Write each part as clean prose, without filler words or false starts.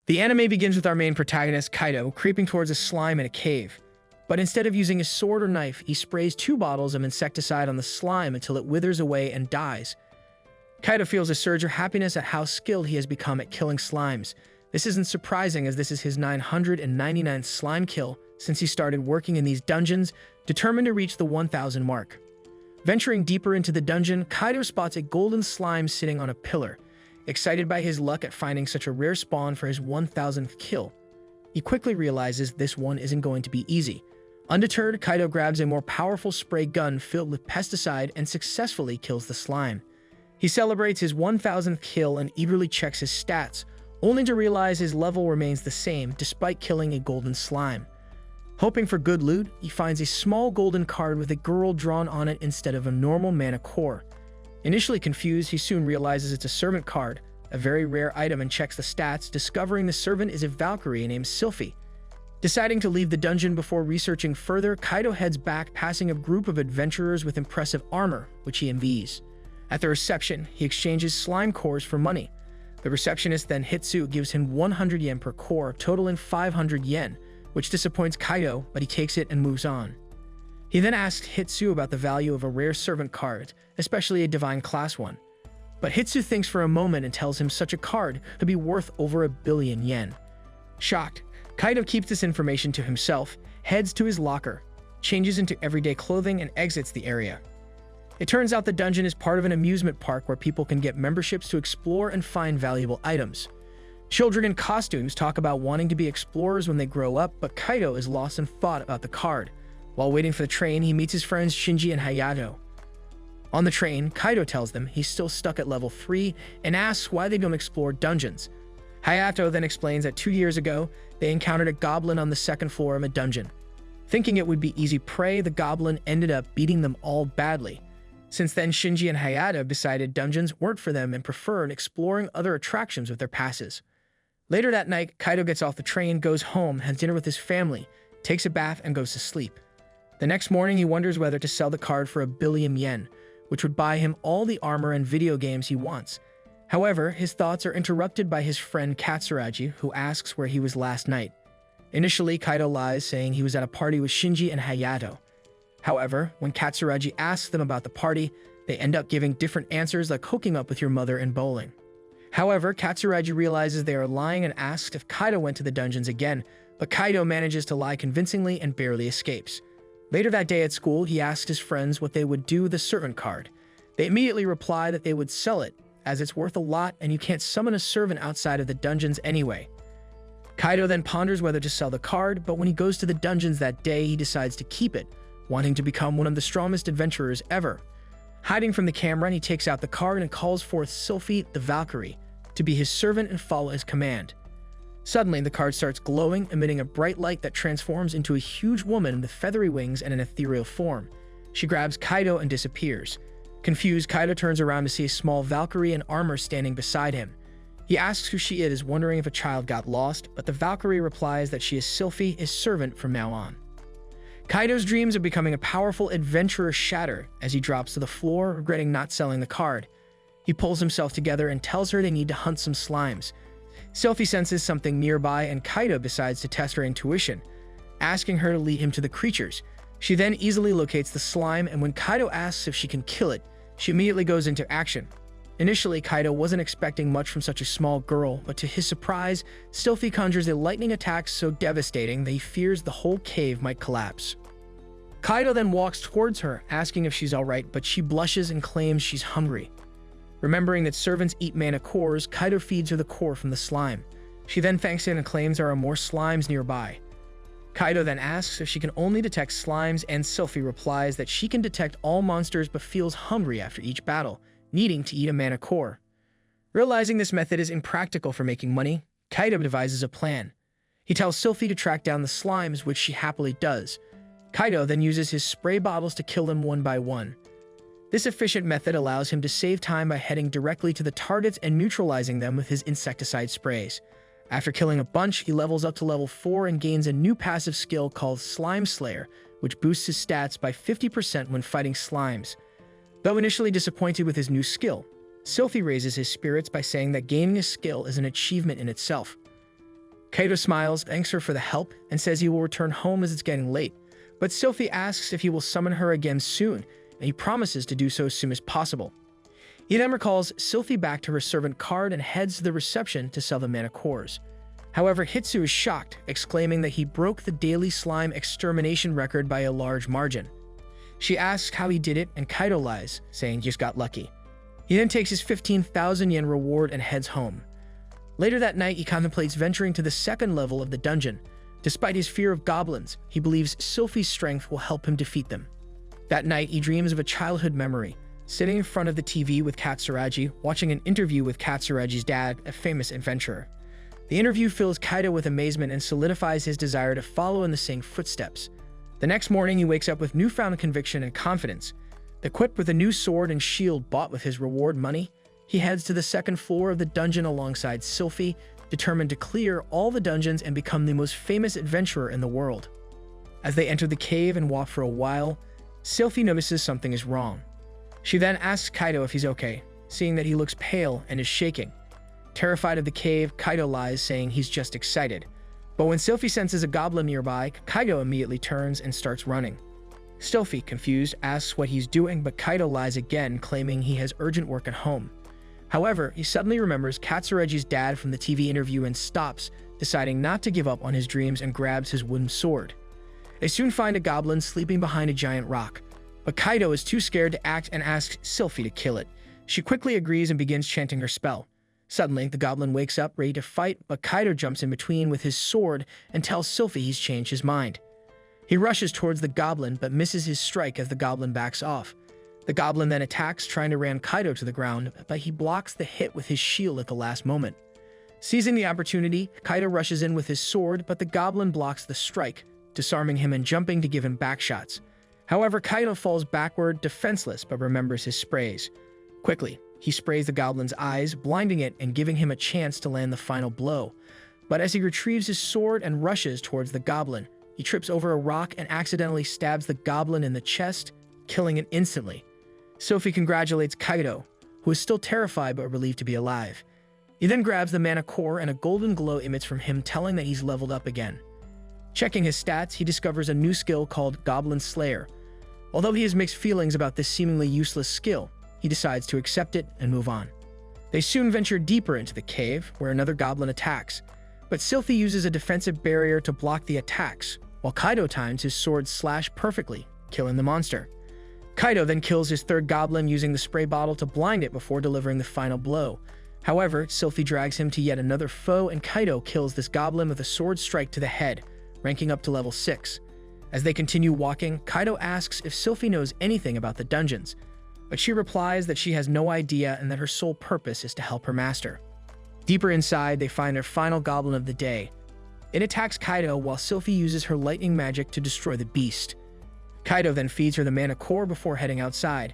The anime begins with our main protagonist, Kaido, creeping towards a slime in a cave. But instead of using a sword or knife, he sprays 2 bottles of insecticide on the slime until it withers away and dies. Kaido feels a surge of happiness at how skilled he has become at killing slimes. This isn't surprising, as this is his 999th slime kill since he started working in these dungeons, determined to reach the 1000 mark. Venturing deeper into the dungeon, Kaido spots a golden slime sitting on a pillar. Excited by his luck at finding such a rare spawn for his 1000th kill, he quickly realizes this one isn't going to be easy. Undeterred, Kaido grabs a more powerful spray gun filled with pesticide and successfully kills the slime. He celebrates his 1000th kill and eagerly checks his stats, only to realize his level remains the same despite killing a golden slime. Hoping for good loot, he finds a small golden card with a girl drawn on it instead of a normal mana core. Initially confused, he soon realizes it's a servant card, a very rare item, and checks the stats, discovering the servant is a Valkyrie named Sylphie. Deciding to leave the dungeon before researching further, Kaido heads back, passing a group of adventurers with impressive armor, which he envies. At the reception, he exchanges slime cores for money. The receptionist then Hitsu gives him 100 yen per core, totaling 500 yen, which disappoints Kaido, but he takes it and moves on. He then asks Hitsu about the value of a rare servant card, especially a divine class one. But Hitsu thinks for a moment and tells him such a card could be worth over 1 billion yen. Shocked, Kaido keeps this information to himself, heads to his locker, changes into everyday clothing, and exits the area. It turns out the dungeon is part of an amusement park where people can get memberships to explore and find valuable items. Children in costumes talk about wanting to be explorers when they grow up, but Kaido is lost in thought about the card. While waiting for the train, he meets his friends Shinji and Hayato. On the train, Kaido tells them he's still stuck at level 3 and asks why they don't explore dungeons. Hayato then explains that 2 years ago, they encountered a goblin on the 2nd floor of a dungeon. Thinking it would be easy prey, the goblin ended up beating them all badly. Since then, Shinji and Hayato decided dungeons weren't for them and preferred exploring other attractions with their passes. Later that night, Kaido gets off the train, goes home, has dinner with his family, takes a bath, and goes to sleep. The next morning, he wonders whether to sell the card for 1 billion yen, which would buy him all the armor and video games he wants. However, his thoughts are interrupted by his friend Katsuragi, who asks where he was last night. Initially, Kaido lies, saying he was at a party with Shinji and Hayato. However, when Katsuragi asks them about the party, they end up giving different answers, like hooking up with your mother and bowling. However, Katsuragi realizes they are lying and asks if Kaido went to the dungeons again, but Kaido manages to lie convincingly and barely escapes. Later that day at school, he asks his friends what they would do with the servant card. They immediately reply that they would sell it, as it's worth a lot and you can't summon a servant outside of the dungeons anyway. Kaido then ponders whether to sell the card, but when he goes to the dungeons that day, he decides to keep it, wanting to become one of the strongest adventurers ever. Hiding from the camera, he takes out the card and calls forth Sylphie, the Valkyrie, to be his servant and follow his command. Suddenly, the card starts glowing, emitting a bright light that transforms into a huge woman with feathery wings and an ethereal form. She grabs Kaido and disappears. Confused, Kaido turns around to see a small Valkyrie in armor standing beside him. He asks who she is, wondering if a child got lost, but the Valkyrie replies that she is Sylphie, his servant from now on. Kaido's dreams of becoming a powerful adventurer shatter as he drops to the floor, regretting not selling the card. He pulls himself together and tells her they need to hunt some slimes. Sylphie senses something nearby, and Kaido decides to test her intuition, asking her to lead him to the creatures. She then easily locates the slime, and when Kaido asks if she can kill it, she immediately goes into action. Initially, Kaido wasn't expecting much from such a small girl, but to his surprise, Sylphie conjures a lightning attack so devastating that he fears the whole cave might collapse. Kaido then walks towards her, asking if she's alright, but she blushes and claims she's hungry. Remembering that servants eat mana cores, Kaido feeds her the core from the slime. She then thanks him and claims there are more slimes nearby. Kaido then asks if she can only detect slimes, and Sylphie replies that she can detect all monsters but feels hungry after each battle, needing to eat a mana core. Realizing this method is impractical for making money, Kaido devises a plan. He tells Sylphie to track down the slimes, which she happily does. Kaido then uses his spray bottles to kill them one by one. This efficient method allows him to save time by heading directly to the targets and neutralizing them with his insecticide sprays. After killing a bunch, he levels up to level 4 and gains a new passive skill called Slime Slayer, which boosts his stats by 50% when fighting slimes. Though initially disappointed with his new skill, Sylphie raises his spirits by saying that gaining a skill is an achievement in itself. Kaido smiles, thanks her for the help, and says he will return home as it's getting late. But Sylphie asks if he will summon her again soon, and he promises to do so as soon as possible. He then recalls Sylphie back to her servant card and heads to the reception to sell the manacores. However, Hitsu is shocked, exclaiming that he broke the daily slime extermination record by a large margin. She asks how he did it, and Kaido lies, saying he just got lucky. He then takes his 15,000 yen reward and heads home. Later that night, he contemplates venturing to the second level of the dungeon. Despite his fear of goblins, he believes Sylphie's strength will help him defeat them. That night, he dreams of a childhood memory, sitting in front of the TV with Katsuragi, watching an interview with Katsuragi's dad, a famous adventurer. The interview fills Kaido with amazement and solidifies his desire to follow in the same footsteps. The next morning, he wakes up with newfound conviction and confidence. Equipped with a new sword and shield bought with his reward money, he heads to the second floor of the dungeon alongside Sylphie, determined to clear all the dungeons and become the most famous adventurer in the world. As they enter the cave and walk for a while, Sylphie notices something is wrong. She then asks Kaido if he's okay, seeing that he looks pale and is shaking. Terrified of the cave, Kaido lies, saying he's just excited. But when Sylphie senses a goblin nearby, Kaido immediately turns and starts running. Sylphie, confused, asks what he's doing, but Kaido lies again, claiming he has urgent work at home. However, he suddenly remembers Katsuragi's dad from the TV interview and stops, deciding not to give up on his dreams, and grabs his wooden sword. They soon find a goblin sleeping behind a giant rock, but Kaido is too scared to act and asks Sylphie to kill it. She quickly agrees and begins chanting her spell. Suddenly, the goblin wakes up ready to fight, but Kaido jumps in between with his sword and tells Sylphie he's changed his mind. He rushes towards the goblin but misses his strike as the goblin backs off. The goblin then attacks, trying to ram Kaido to the ground, but he blocks the hit with his shield at the last moment. Seizing the opportunity, Kaido rushes in with his sword, but the goblin blocks the strike, disarming him and jumping to give him back shots. However, Kaido falls backward, defenseless, but remembers his sprays. Quickly, he sprays the goblin's eyes, blinding it and giving him a chance to land the final blow. But as he retrieves his sword and rushes towards the goblin, he trips over a rock and accidentally stabs the goblin in the chest, killing it instantly. Sylphie congratulates Kaido, who is still terrified but relieved to be alive. He then grabs the mana core and a golden glow emits from him, telling that he's leveled up again. Checking his stats, he discovers a new skill called Goblin Slayer. Although he has mixed feelings about this seemingly useless skill, he decides to accept it and move on. They soon venture deeper into the cave, where another goblin attacks, but Sylphie uses a defensive barrier to block the attacks, while Kaido times his sword slash perfectly, killing the monster. Kaido then kills his third goblin using the spray bottle to blind it before delivering the final blow. However, Sylphie drags him to yet another foe, and Kaido kills this goblin with a sword strike to the head, ranking up to level 6. As they continue walking, Kaido asks if Sylphie knows anything about the dungeons, but she replies that she has no idea and that her sole purpose is to help her master. Deeper inside, they find their final goblin of the day. It attacks Kaido while Sylphie uses her lightning magic to destroy the beast. Kaido then feeds her the mana core before heading outside.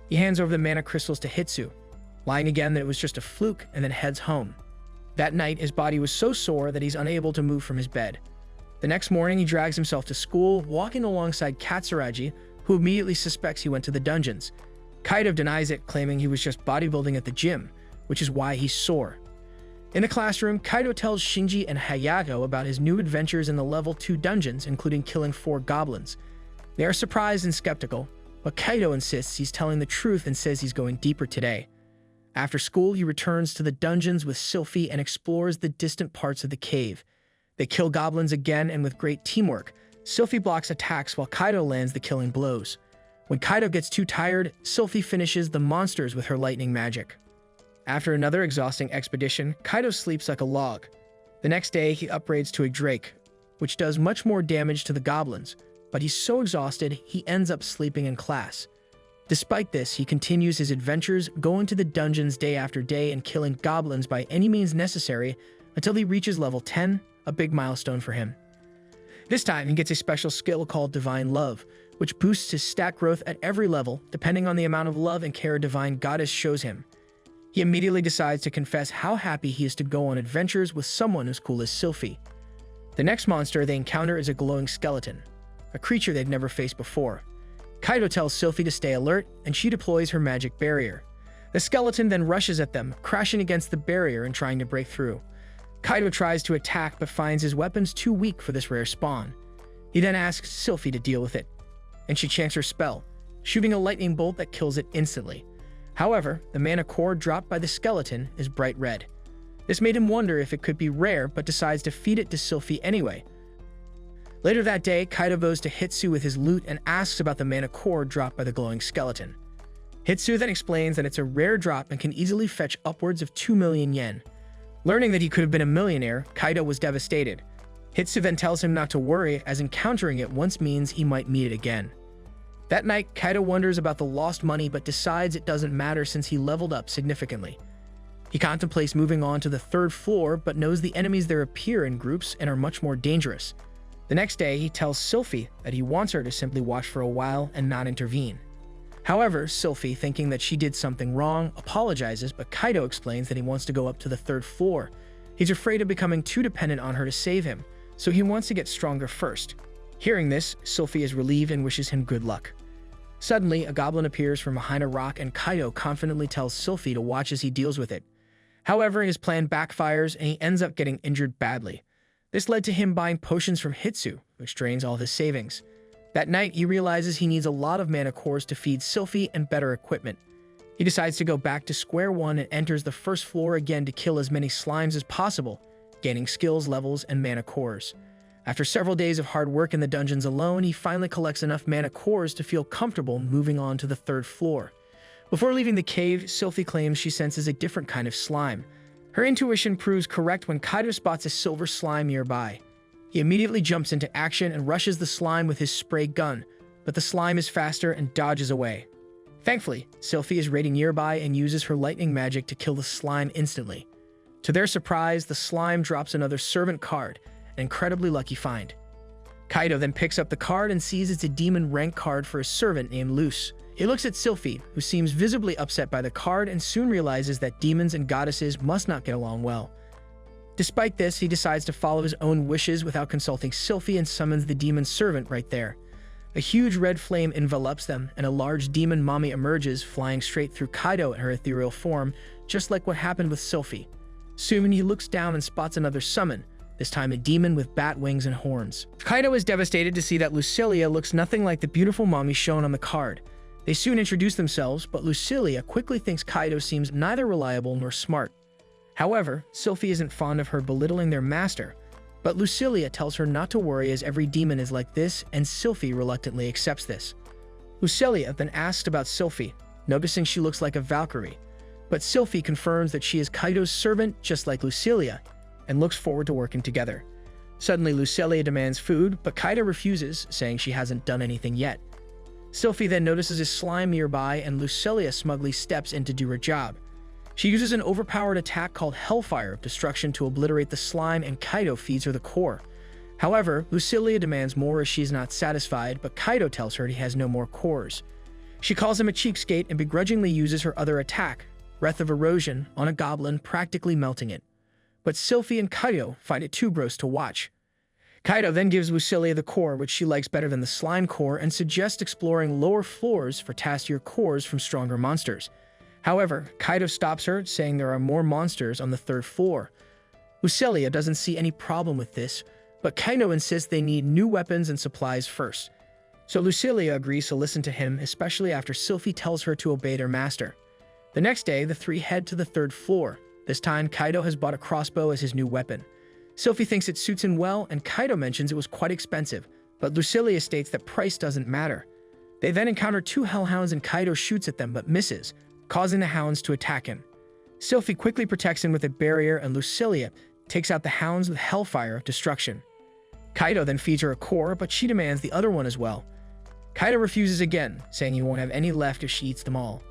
He hands over the mana crystals to Hitsu, lying again that it was just a fluke, and then heads home. That night, his body was so sore that he's unable to move from his bed. The next morning, he drags himself to school, walking alongside Katsuragi, who immediately suspects he went to the dungeons. Kaido denies it, claiming he was just bodybuilding at the gym, which is why he's sore. In the classroom, Kaido tells Shinji and Hayato about his new adventures in the level 2 dungeons, including killing 4 goblins. They are surprised and skeptical, but Kaido insists he's telling the truth and says he's going deeper today. After school, he returns to the dungeons with Sylphie and explores the distant parts of the cave. They kill goblins again, and with great teamwork, Sylphie blocks attacks while Kaido lands the killing blows. When Kaido gets too tired, Sylphie finishes the monsters with her lightning magic. After another exhausting expedition, Kaido sleeps like a log. The next day, he upgrades to a Drake, which does much more damage to the goblins, but he's so exhausted, he ends up sleeping in class. Despite this, he continues his adventures, going to the dungeons day after day and killing goblins by any means necessary until he reaches level 10, a big milestone for him. This time, he gets a special skill called Divine Love, which boosts his stat growth at every level, depending on the amount of love and care a divine goddess shows him. He immediately decides to confess how happy he is to go on adventures with someone as cool as Sylphie. The next monster they encounter is a glowing skeleton, a creature they've never faced before. Kaido tells Sylphie to stay alert, and she deploys her magic barrier. The skeleton then rushes at them, crashing against the barrier and trying to break through. Kaido tries to attack but finds his weapons too weak for this rare spawn. He then asks Sylphie to deal with it, and she chants her spell, shooting a lightning bolt that kills it instantly. However, the mana core dropped by the skeleton is bright red. This made him wonder if it could be rare, but decides to feed it to Sylphie anyway. Later that day, Kaido goes to Hitsu with his loot and asks about the mana core dropped by the glowing skeleton. Hitsu then explains that it's a rare drop and can easily fetch upwards of 2 million yen. Learning that he could have been a millionaire, Kaido was devastated. Hitsu then tells him not to worry, as encountering it once means he might meet it again. That night, Kaido wonders about the lost money but decides it doesn't matter since he leveled up significantly. He contemplates moving on to the 3rd floor but knows the enemies there appear in groups and are much more dangerous. The next day, he tells Sylphie that he wants her to simply watch for a while and not intervene. However, Sylphie, thinking that she did something wrong, apologizes, but Kaido explains that he wants to go up to the 3rd floor. He's afraid of becoming too dependent on her to save him, so he wants to get stronger first. Hearing this, Sylphie is relieved and wishes him good luck. Suddenly, a goblin appears from behind a rock and Kaido confidently tells Sylphie to watch as he deals with it. However, his plan backfires and he ends up getting injured badly. This led to him buying potions from Hitsu, which drains all of his savings. That night, he realizes he needs a lot of mana cores to feed Sylphie and better equipment. He decides to go back to square one and enters the 1st floor again to kill as many slimes as possible, gaining skills, levels, and mana cores. After several days of hard work in the dungeons alone, he finally collects enough mana cores to feel comfortable moving on to the 3rd floor. Before leaving the cave, Sylphie claims she senses a different kind of slime. Her intuition proves correct when Kaido spots a silver slime nearby. He immediately jumps into action and rushes the slime with his spray gun, but the slime is faster and dodges away. Thankfully, Sylphie is raiding nearby and uses her lightning magic to kill the slime instantly. To their surprise, the slime drops another servant card, an incredibly lucky find. Kaido then picks up the card and sees it's a demon rank card for a servant named Luce. He looks at Sylphie, who seems visibly upset by the card and soon realizes that demons and goddesses must not get along well. Despite this, he decides to follow his own wishes without consulting Sylphie and summons the demon servant right there. A huge red flame envelops them, and a large demon mommy emerges, flying straight through Kaido in her ethereal form, just like what happened with Sylphie. Soon he looks down and spots another summon, this time a demon with bat wings and horns. Kaido is devastated to see that Lucilia looks nothing like the beautiful mommy shown on the card. They soon introduce themselves, but Lucilia quickly thinks Kaido seems neither reliable nor smart. However, Sylphie isn't fond of her belittling their master, but Lucilia tells her not to worry as every demon is like this, and Sylphie reluctantly accepts this. Lucilia then asks about Sylphie, noticing she looks like a Valkyrie, but Sylphie confirms that she is Kaido's servant just like Lucilia, and looks forward to working together. Suddenly, Lucilia demands food, but Kaido refuses, saying she hasn't done anything yet. Sylphie then notices a slime nearby, and Lucilia smugly steps in to do her job. She uses an overpowered attack called Hellfire of Destruction to obliterate the slime, and Kaido feeds her the core. However, Lucilia demands more as she is not satisfied, but Kaido tells her he has no more cores. She calls him a cheapskate and begrudgingly uses her other attack, Breath of Erosion, on a goblin, practically melting it. But Sylphie and Kaido find it too gross to watch. Kaido then gives Lucilia the core, which she likes better than the slime core, and suggests exploring lower floors for tastier cores from stronger monsters. However, Kaido stops her, saying there are more monsters on the 3rd floor. Lucilia doesn't see any problem with this, but Kaido insists they need new weapons and supplies first. So Lucilia agrees to listen to him, especially after Sylphie tells her to obey their master. The next day, the three head to the 3rd floor. This time, Kaido has bought a crossbow as his new weapon. Sylphie thinks it suits him well, and Kaido mentions it was quite expensive, but Lucilia states that price doesn't matter. They then encounter two hellhounds and Kaido shoots at them but misses, causing the hounds to attack him. Sylphie quickly protects him with a barrier, and Lucilia takes out the hounds with Hellfire of Destruction. Kaido then feeds her a core, but she demands the other one as well. Kaido refuses again, saying he won't have any left if she eats them all.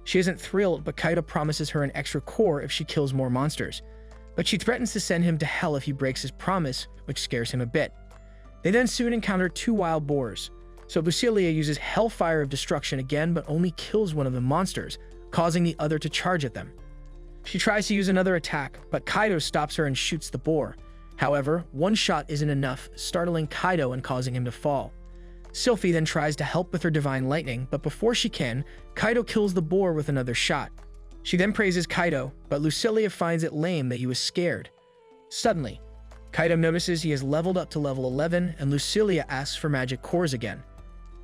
She isn't thrilled, but Kaido promises her an extra core if she kills more monsters. But she threatens to send him to hell if he breaks his promise, which scares him a bit. They then soon encounter two wild boars, so Lucilia uses Hellfire of Destruction again but only kills one of the monsters, causing the other to charge at them. She tries to use another attack, but Kaido stops her and shoots the boar. However, one shot isn't enough, startling Kaido and causing him to fall. Sylphie then tries to help with her Divine Lightning, but before she can, Kaido kills the boar with another shot. She then praises Kaido, but Lucilia finds it lame that he was scared. Suddenly, Kaido notices he has leveled up to level 11 and Lucilia asks for magic cores again.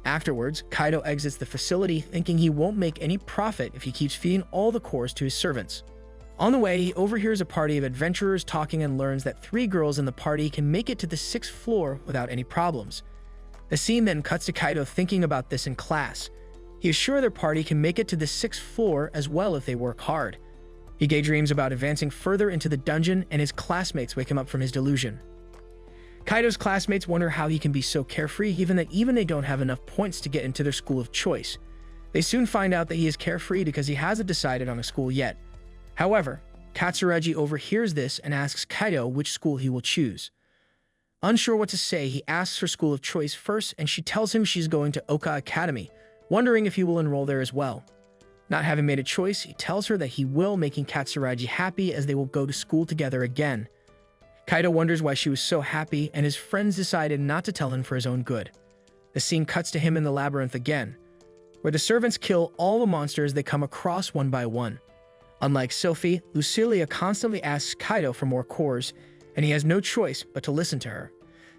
Afterwards, Kaido exits the facility thinking he won't make any profit if he keeps feeding all the cores to his servants. On the way, he overhears a party of adventurers talking and learns that 3 girls in the party can make it to the 6th floor without any problems. The scene then cuts to Kaido thinking about this in class. He is sure their party can make it to the 6th floor as well if they work hard. He daydreams about advancing further into the dungeon and his classmates wake him up from his delusion. Kaido's classmates wonder how he can be so carefree given that even they don't have enough points to get into their school of choice. They soon find out that he is carefree because he hasn't decided on a school yet. However, Katsuragi overhears this and asks Kaido which school he will choose. Unsure what to say, he asks her school of choice first and she tells him she's going to Oka Academy, wondering if he will enroll there as well. Not having made a choice, he tells her that he will, making Katsuragi happy as they will go to school together again. Kaido wonders why she was so happy, and his friends decided not to tell him for his own good. The scene cuts to him in the labyrinth again, where the servants kill all the monsters they come across one by one. Unlike Sophie, Lucilia constantly asks Kaido for more cores, and he has no choice but to listen to her.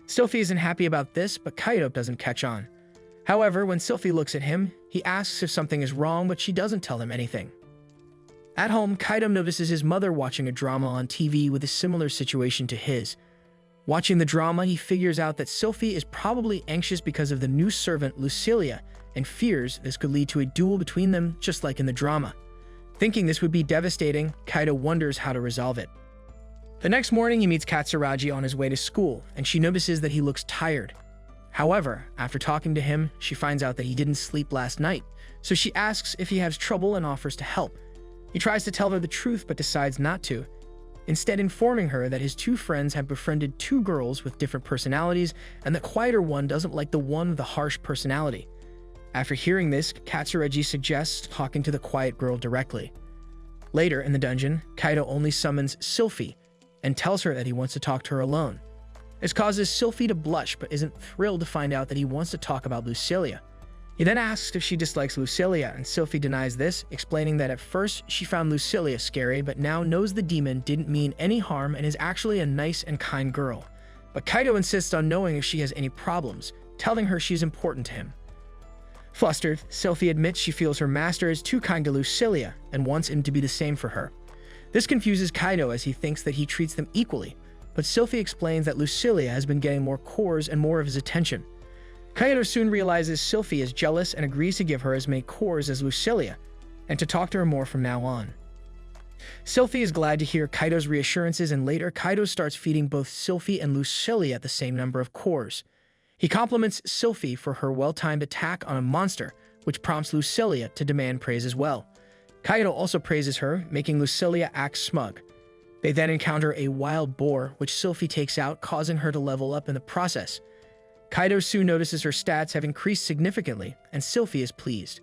Sophie isn't happy about this, but Kaido doesn't catch on. However, when Sophie looks at him, he asks if something is wrong, but she doesn't tell him anything. At home, Kaido notices his mother watching a drama on TV with a similar situation to his. Watching the drama, he figures out that Sophie is probably anxious because of the new servant Lucilia and fears this could lead to a duel between them just like in the drama. Thinking this would be devastating, Kaido wonders how to resolve it. The next morning, he meets Katsuragi on his way to school, and she notices that he looks tired. However, after talking to him, she finds out that he didn't sleep last night, so she asks if he has trouble and offers to help. He tries to tell her the truth but decides not to, instead informing her that his 2 friends have befriended 2 girls with different personalities and the quieter one doesn't like the one with the harsh personality. After hearing this, Katsuragi suggests talking to the quiet girl directly. Later in the dungeon, Kaido only summons Sylphie and tells her that he wants to talk to her alone. This causes Sylphie to blush but isn't thrilled to find out that he wants to talk about Lucilia. He then asks if she dislikes Lucilia, and Sylphie denies this, explaining that at first she found Lucilia scary, but now knows the demon didn't mean any harm and is actually a nice and kind girl. But Kaido insists on knowing if she has any problems, telling her she's important to him. Flustered, Sylphie admits she feels her master is too kind to Lucilia and wants him to be the same for her. This confuses Kaido as he thinks that he treats them equally, but Sylphie explains that Lucilia has been getting more cores and more of his attention. Kaido soon realizes Sylphie is jealous and agrees to give her as many cores as Lucilia, and to talk to her more from now on. Sylphie is glad to hear Kaido's reassurances, and later Kaido starts feeding both Sylphie and Lucilia the same number of cores. He compliments Sylphie for her well-timed attack on a monster, which prompts Lucilia to demand praise as well. Kaido also praises her, making Lucilia act smug. They then encounter a wild boar, which Sylphie takes out, causing her to level up in the process. Kaido soon notices her stats have increased significantly, and Sylphie is pleased.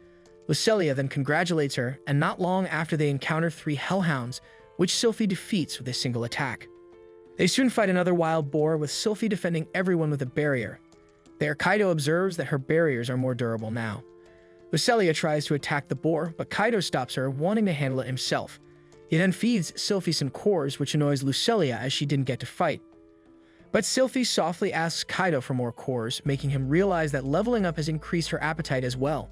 Lucilia then congratulates her, and not long after they encounter 3 hellhounds, which Sylphie defeats with a single attack. They soon fight another wild boar, with Sylphie defending everyone with a barrier. There, Kaido observes that her barriers are more durable now. Lucilia tries to attack the boar, but Kaido stops her, wanting to handle it himself. He then feeds Sylphie some cores, which annoys Lucilia as she didn't get to fight. But Sylphie softly asks Kaido for more cores, making him realize that leveling up has increased her appetite as well.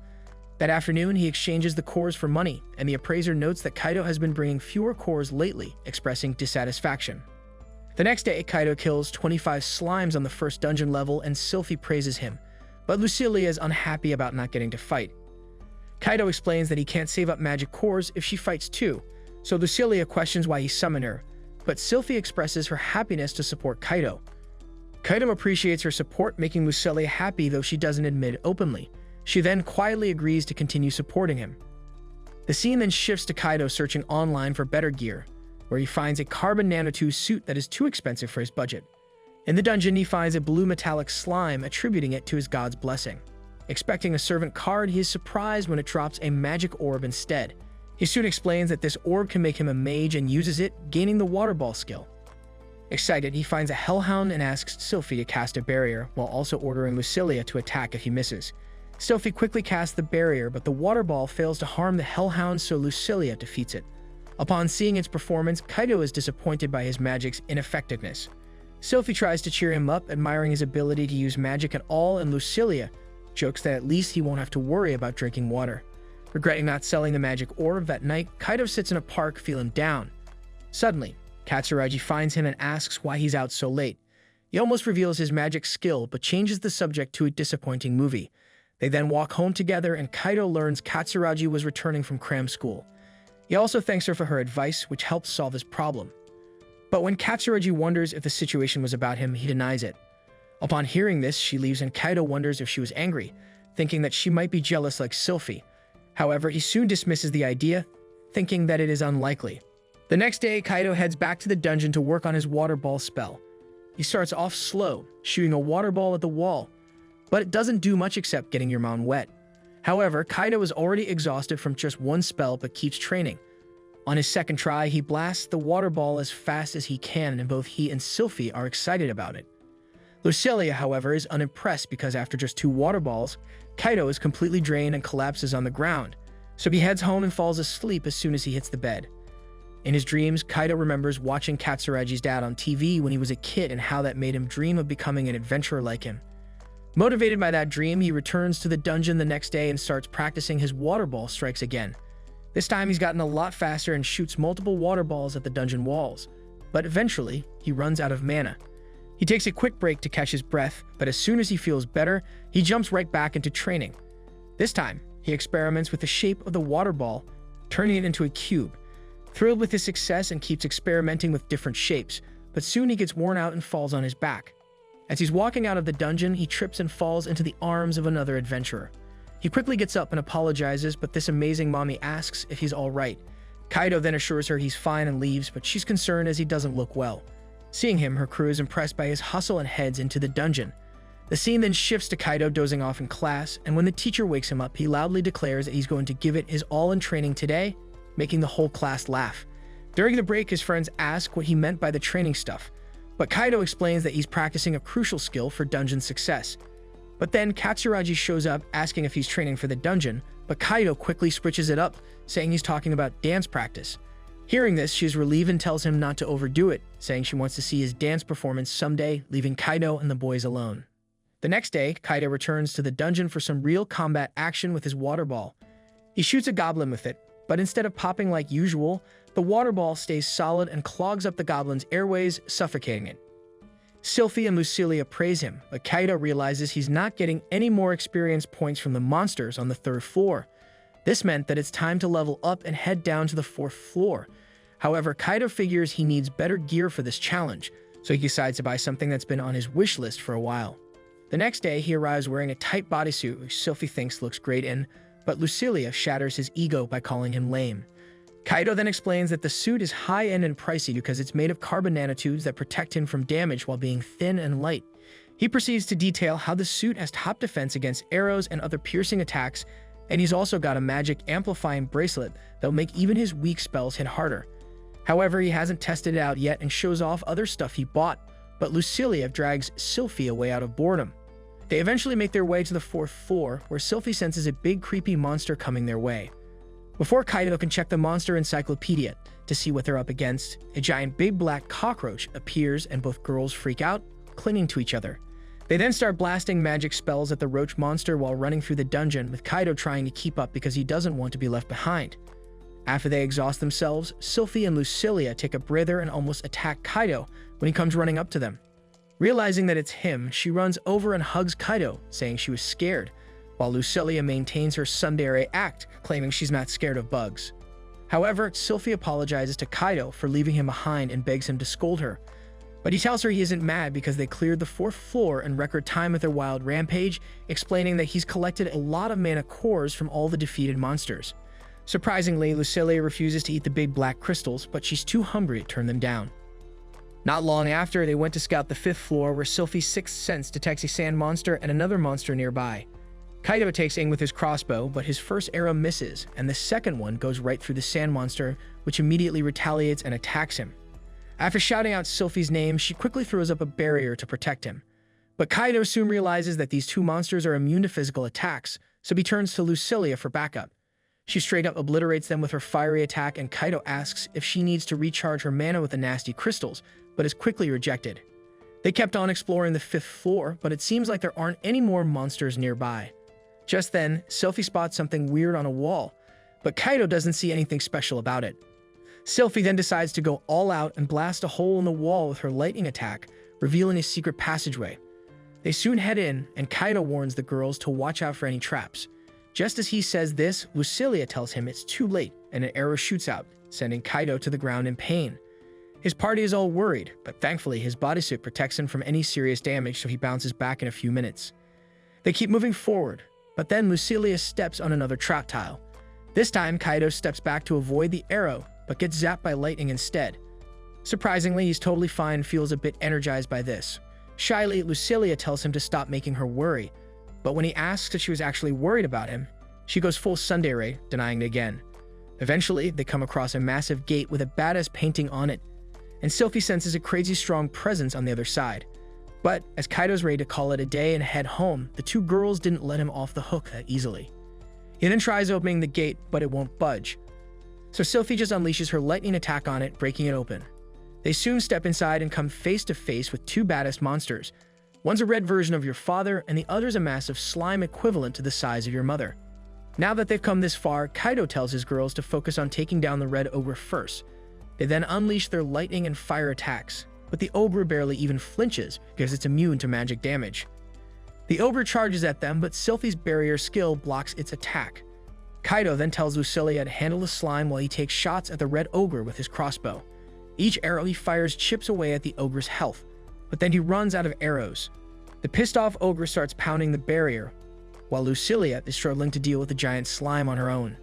That afternoon, he exchanges the cores for money, and the appraiser notes that Kaido has been bringing fewer cores lately, expressing dissatisfaction. The next day, Kaido kills 25 slimes on the first dungeon level, and Sylphie praises him, but Lucilia is unhappy about not getting to fight. Kaido explains that he can't save up magic cores if she fights too, so Lucilia questions why he summoned her, but Sylphie expresses her happiness to support Kaido. Kaido appreciates her support, making Lucilia happy, though she doesn't admit it openly. She then quietly agrees to continue supporting him. The scene then shifts to Kaido searching online for better gear, where he finds a carbon nanotube suit that is too expensive for his budget. In the dungeon, he finds a blue metallic slime, attributing it to his god's blessing. Expecting a servant card, he is surprised when it drops a magic orb instead. He soon explains that this orb can make him a mage and uses it, gaining the water ball skill. Excited, he finds a hellhound and asks Sylphie to cast a barrier, while also ordering Lucilia to attack if he misses. Sylphie quickly casts the barrier, but the water ball fails to harm the hellhound, so Lucilia defeats it. Upon seeing its performance, Kaido is disappointed by his magic's ineffectiveness. Sylphie tries to cheer him up, admiring his ability to use magic at all, and Lucilia jokes that at least he won't have to worry about drinking water. Regretting not selling the magic orb that night, Kaido sits in a park feeling down. Suddenly, Katsuragi finds him and asks why he's out so late. He almost reveals his magic skill, but changes the subject to a disappointing movie. They then walk home together, and Kaido learns Katsuragi was returning from cram school. He also thanks her for her advice, which helps solve his problem. But when Katsuragi wonders if the situation was about him, he denies it. Upon hearing this, she leaves, and Kaido wonders if she was angry, thinking that she might be jealous like Sylphie. However, he soon dismisses the idea, thinking that it is unlikely. The next day, Kaido heads back to the dungeon to work on his water ball spell. He starts off slow, shooting a water ball at the wall, but it doesn't do much except getting your mom wet. However, Kaido is already exhausted from just one spell but keeps training. On his second try, he blasts the water ball as fast as he can, and both he and Sylphie are excited about it. Lucilia, however, is unimpressed because after just 2 water balls, Kaido is completely drained and collapses on the ground, so he heads home and falls asleep as soon as he hits the bed. In his dreams, Kaido remembers watching Katsuragi's dad on TV when he was a kid and how that made him dream of becoming an adventurer like him. Motivated by that dream, he returns to the dungeon the next day and starts practicing his water ball strikes again. This time he's gotten a lot faster and shoots multiple water balls at the dungeon walls, but eventually he runs out of mana. He takes a quick break to catch his breath, but as soon as he feels better, he jumps right back into training. This time, he experiments with the shape of the water ball, turning it into a cube. Thrilled with his success and keeps experimenting with different shapes, but soon he gets worn out and falls on his back. As he's walking out of the dungeon, he trips and falls into the arms of another adventurer. He quickly gets up and apologizes, but this amazing mommy asks if he's alright. Kaido then assures her he's fine and leaves, but she's concerned as he doesn't look well. Seeing him, her crew is impressed by his hustle and heads into the dungeon. The scene then shifts to Kaido dozing off in class, and when the teacher wakes him up, he loudly declares that he's going to give it his all in training today, making the whole class laugh. During the break, his friends ask what he meant by the training stuff, but Kaido explains that he's practicing a crucial skill for dungeon success. But then Katsuragi shows up asking if he's training for the dungeon, but Kaido quickly switches it up, saying he's talking about dance practice. Hearing this, she is relieved and tells him not to overdo it, saying she wants to see his dance performance someday, leaving Kaido and the boys alone. The next day, Kaido returns to the dungeon for some real combat action with his water ball. He shoots a goblin with it, but instead of popping like usual, the water ball stays solid and clogs up the goblin's airways, suffocating it. Sylphie and Lucilia praise him, but Kaido realizes he's not getting any more experience points from the monsters on the 3rd floor. This meant that it's time to level up and head down to the 4th floor. However, Kaido figures he needs better gear for this challenge, so he decides to buy something that's been on his wish list for a while. The next day, he arrives wearing a tight bodysuit, which Sylphie thinks looks great in, but Lucilia shatters his ego by calling him lame. Kaido then explains that the suit is high-end and pricey because it's made of carbon nanotubes that protect him from damage while being thin and light. He proceeds to detail how the suit has top defense against arrows and other piercing attacks, and he's also got a magic amplifying bracelet that'll make even his weak spells hit harder. However, he hasn't tested it out yet and shows off other stuff he bought, but Lucilia drags Sylphie away out of boredom. They eventually make their way to the 4th floor, where Sylphie senses a big creepy monster coming their way. Before Kaido can check the monster encyclopedia to see what they're up against, a giant big black cockroach appears and both girls freak out, clinging to each other. They then start blasting magic spells at the roach monster while running through the dungeon, with Kaido trying to keep up because he doesn't want to be left behind. After they exhaust themselves, Sylphie and Lucilia take a breather and almost attack Kaido when he comes running up to them. Realizing that it's him, she runs over and hugs Kaido, saying she was scared, while Lucilia maintains her tsundere act, claiming she's not scared of bugs. However, Sylphie apologizes to Kaido for leaving him behind and begs him to scold her. But he tells her he isn't mad because they cleared the 4th floor in record time with their wild rampage, explaining that he's collected a lot of mana cores from all the defeated monsters. Surprisingly, Lucilia refuses to eat the big black crystals, but she's too hungry to turn them down. Not long after, they went to scout the 5th floor, where Sylphie's sixth sense detects a sand monster and another monster nearby. Kaido takes aim with his crossbow, but his first arrow misses, and the second one goes right through the sand monster, which immediately retaliates and attacks him. After shouting out Sylphie's name, she quickly throws up a barrier to protect him. But Kaido soon realizes that these two monsters are immune to physical attacks, so he turns to Lucilia for backup. She straight up obliterates them with her fiery attack, and Kaido asks if she needs to recharge her mana with the nasty crystals, but is quickly rejected. They kept on exploring the 5th floor, but it seems like there aren't any more monsters nearby. Just then, Sylphie spots something weird on a wall, but Kaido doesn't see anything special about it. Sylphie then decides to go all out and blast a hole in the wall with her lightning attack, revealing a secret passageway. They soon head in, and Kaido warns the girls to watch out for any traps. Just as he says this, Lucilia tells him it's too late, and an arrow shoots out, sending Kaido to the ground in pain. His party is all worried, but thankfully his bodysuit protects him from any serious damage, so he bounces back in a few minutes. They keep moving forward, but then Lucilia steps on another trap tile. This time, Kaido steps back to avoid the arrow, but gets zapped by lightning instead. Surprisingly, he's totally fine and feels a bit energized by this. Shyly, Lucilia tells him to stop making her worry, but when he asks if she was actually worried about him, she goes full tsundere, denying it again. Eventually, they come across a massive gate with a badass painting on it, and Sylphie senses a crazy strong presence on the other side. But as Kaido's ready to call it a day and head home, the two girls didn't let him off the hook that easily. He then tries opening the gate, but it won't budge. So Sylphie just unleashes her lightning attack on it, breaking it open. They soon step inside and come face to face with two badass monsters. One's a red version of your father, and the other's a massive slime equivalent to the size of your mother. Now that they've come this far, Kaido tells his girls to focus on taking down the red ogre first. They then unleash their lightning and fire attacks, but the ogre barely even flinches because it's immune to magic damage. The ogre charges at them, but Sylphie's barrier skill blocks its attack. Kaido then tells Lucilia to handle the slime while he takes shots at the red ogre with his crossbow. Each arrow he fires chips away at the ogre's health, but then he runs out of arrows. The pissed off ogre starts pounding the barrier, while Lucilia is struggling to deal with the giant slime on her own.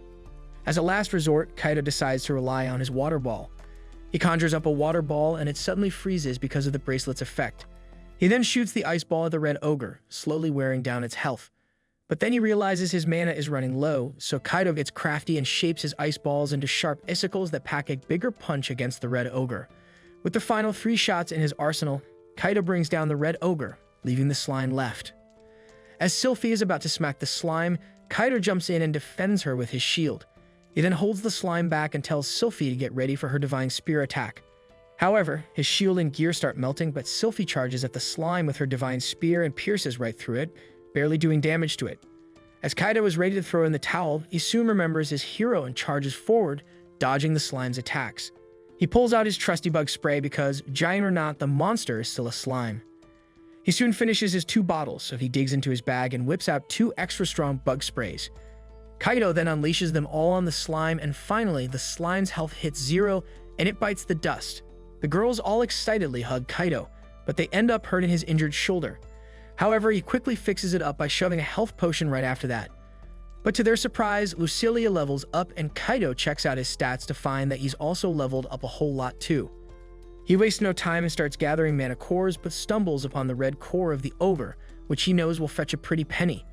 As a last resort, Kaido decides to rely on his water ball. He conjures up a water ball and it suddenly freezes because of the bracelet's effect. He then shoots the ice ball at the red ogre, slowly wearing down its health. But then he realizes his mana is running low, so Kaido gets crafty and shapes his ice balls into sharp icicles that pack a bigger punch against the red ogre. With the final 3 shots in his arsenal, Kaido brings down the red ogre, leaving the slime left. As Sylphie is about to smack the slime, Kaido jumps in and defends her with his shield. He then holds the slime back and tells Sylphie to get ready for her divine spear attack. However, his shield and gear start melting, but Sylphie charges at the slime with her divine spear and pierces right through it, barely doing damage to it. As Kaido is ready to throw in the towel, he soon remembers his hero and charges forward, dodging the slime's attacks. He pulls out his trusty bug spray because, giant or not, the monster is still a slime. He soon finishes his 2 bottles, so he digs into his bag and whips out 2 extra strong bug sprays. Kaido then unleashes them all on the slime, and finally, the slime's health hits 0 and it bites the dust. The girls all excitedly hug Kaido, but they end up hurting his injured shoulder. However, he quickly fixes it up by shoving a health potion right after that. But to their surprise, Lucilia levels up and Kaido checks out his stats to find that he's also leveled up a whole lot too. He wastes no time and starts gathering mana cores, but stumbles upon the red core of the ogre, which he knows will fetch a pretty penny.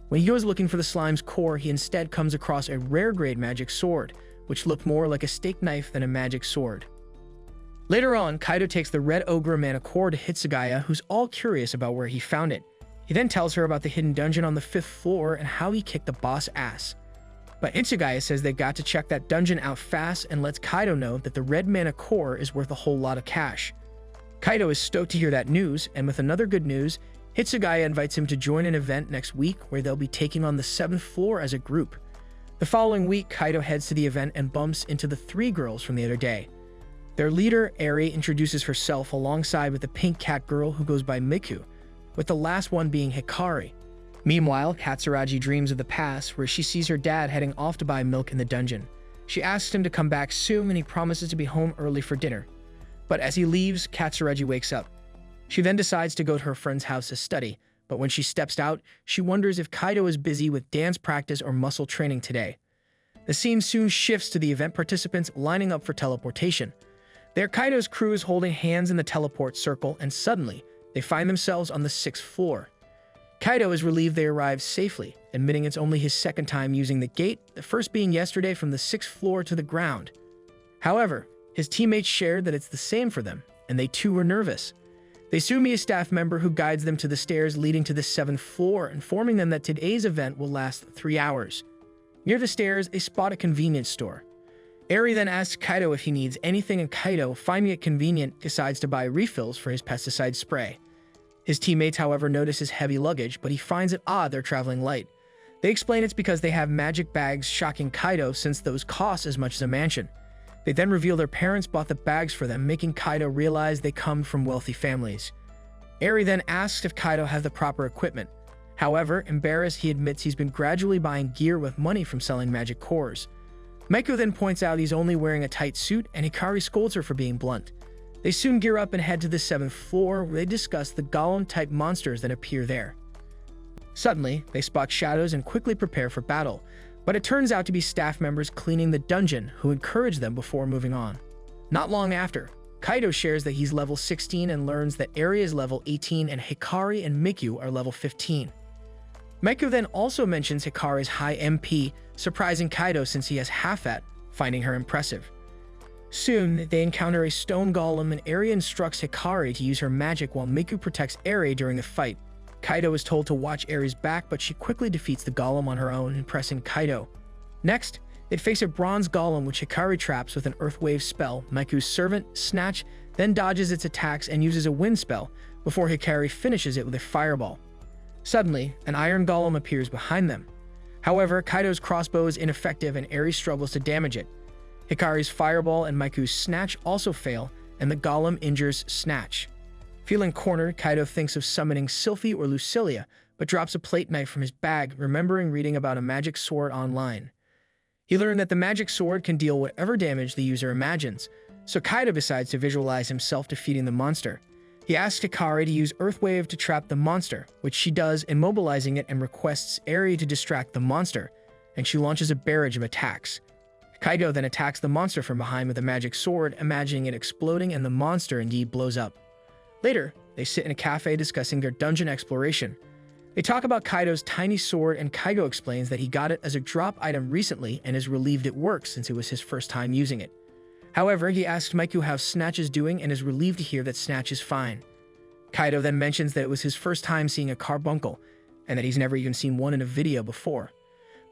When he goes looking for the slime's core, he instead comes across a rare grade magic sword, which looked more like a steak knife than a magic sword. Later on, Kaido takes the red ogre mana core to Hitsugaya, who's all curious about where he found it. He then tells her about the hidden dungeon on the 5th floor and how he kicked the boss ass. But Hitsugaya says they've got to check that dungeon out fast and lets Kaido know that the red mana core is worth a whole lot of cash. Kaido is stoked to hear that news, and with another good news, Hitsugaya invites him to join an event next week where they'll be taking on the 7th floor as a group. The following week, Kaido heads to the event and bumps into the 3 girls from the other day. Their leader, Eri, introduces herself alongside with the pink cat girl who goes by Miku, with the last one being Hikari. Meanwhile, Katsuragi dreams of the past where she sees her dad heading off to buy milk in the dungeon. She asks him to come back soon and he promises to be home early for dinner. But as he leaves, Katsuragi wakes up. She then decides to go to her friend's house to study, but when she steps out, she wonders if Kaido is busy with dance practice or muscle training today. The scene soon shifts to the event participants lining up for teleportation. There, Kaido's crew is holding hands in the teleport circle, and suddenly, they find themselves on the 6th floor. Kaido is relieved they arrived safely, admitting it's only his 2nd time using the gate, the first being yesterday from the 6th floor to the ground. However, his teammates shared that it's the same for them, and they too were nervous. They soon meet a staff member who guides them to the stairs leading to the 7th floor, informing them that today's event will last 3 hours. Near the stairs, they spot a convenience store. Eri then asks Kaido if he needs anything, and Kaido, finding it convenient, decides to buy refills for his pesticide spray. His teammates, however, notice his heavy luggage, but he finds it odd they're traveling light. They explain it's because they have magic bags, shocking Kaido since those cost as much as a mansion. They then reveal their parents bought the bags for them, making Kaido realize they come from wealthy families. Eri then asks if Kaido has the proper equipment. However, embarrassed, he admits he's been gradually buying gear with money from selling magic cores. Meiko then points out he's only wearing a tight suit, and Hikari scolds her for being blunt. They soon gear up and head to the 7th floor, where they discuss the golem-type monsters that appear there. Suddenly, they spot shadows and quickly prepare for battle, but it turns out to be staff members cleaning the dungeon who encourage them before moving on. Not long after, Kaido shares that he's level 16 and learns that Eri is level 18 and Hikari and Miku are level 15. Meiko then also mentions Hikari's high MP, surprising Kaido since he has half that, finding her impressive. Soon, they encounter a stone golem and Eri instructs Hikari to use her magic while Miku protects Eri during the fight. Kaido is told to watch Eri's back, but she quickly defeats the golem on her own, impressing Kaido. Next, they face a bronze golem which Hikari traps with an earth wave spell. Miku's servant, Snatch, then dodges its attacks and uses a wind spell before Hikari finishes it with a fireball. Suddenly, an iron golem appears behind them. However, Kaido's crossbow is ineffective and Eri struggles to damage it. Hikari's fireball and Miku's snatch also fail, and the golem injures Snatch. Feeling cornered, Kaido thinks of summoning Sylphie or Lucilia, but drops a plate knife from his bag, remembering reading about a magic sword online. He learned that the magic sword can deal whatever damage the user imagines, so Kaido decides to visualize himself defeating the monster. He asks Hikari to use Earthwave to trap the monster, which she does, immobilizing it, and requests Eri to distract the monster, and she launches a barrage of attacks. Kaido then attacks the monster from behind with a magic sword, imagining it exploding, and the monster indeed blows up. Later, they sit in a cafe discussing their dungeon exploration. They talk about Kaido's tiny sword, and Kaido explains that he got it as a drop item recently and is relieved it works since it was his first time using it. However, he asks Miku how Snatch is doing and is relieved to hear that Snatch is fine. Kaido then mentions that it was his first time seeing a carbuncle, and that he's never even seen one in a video before.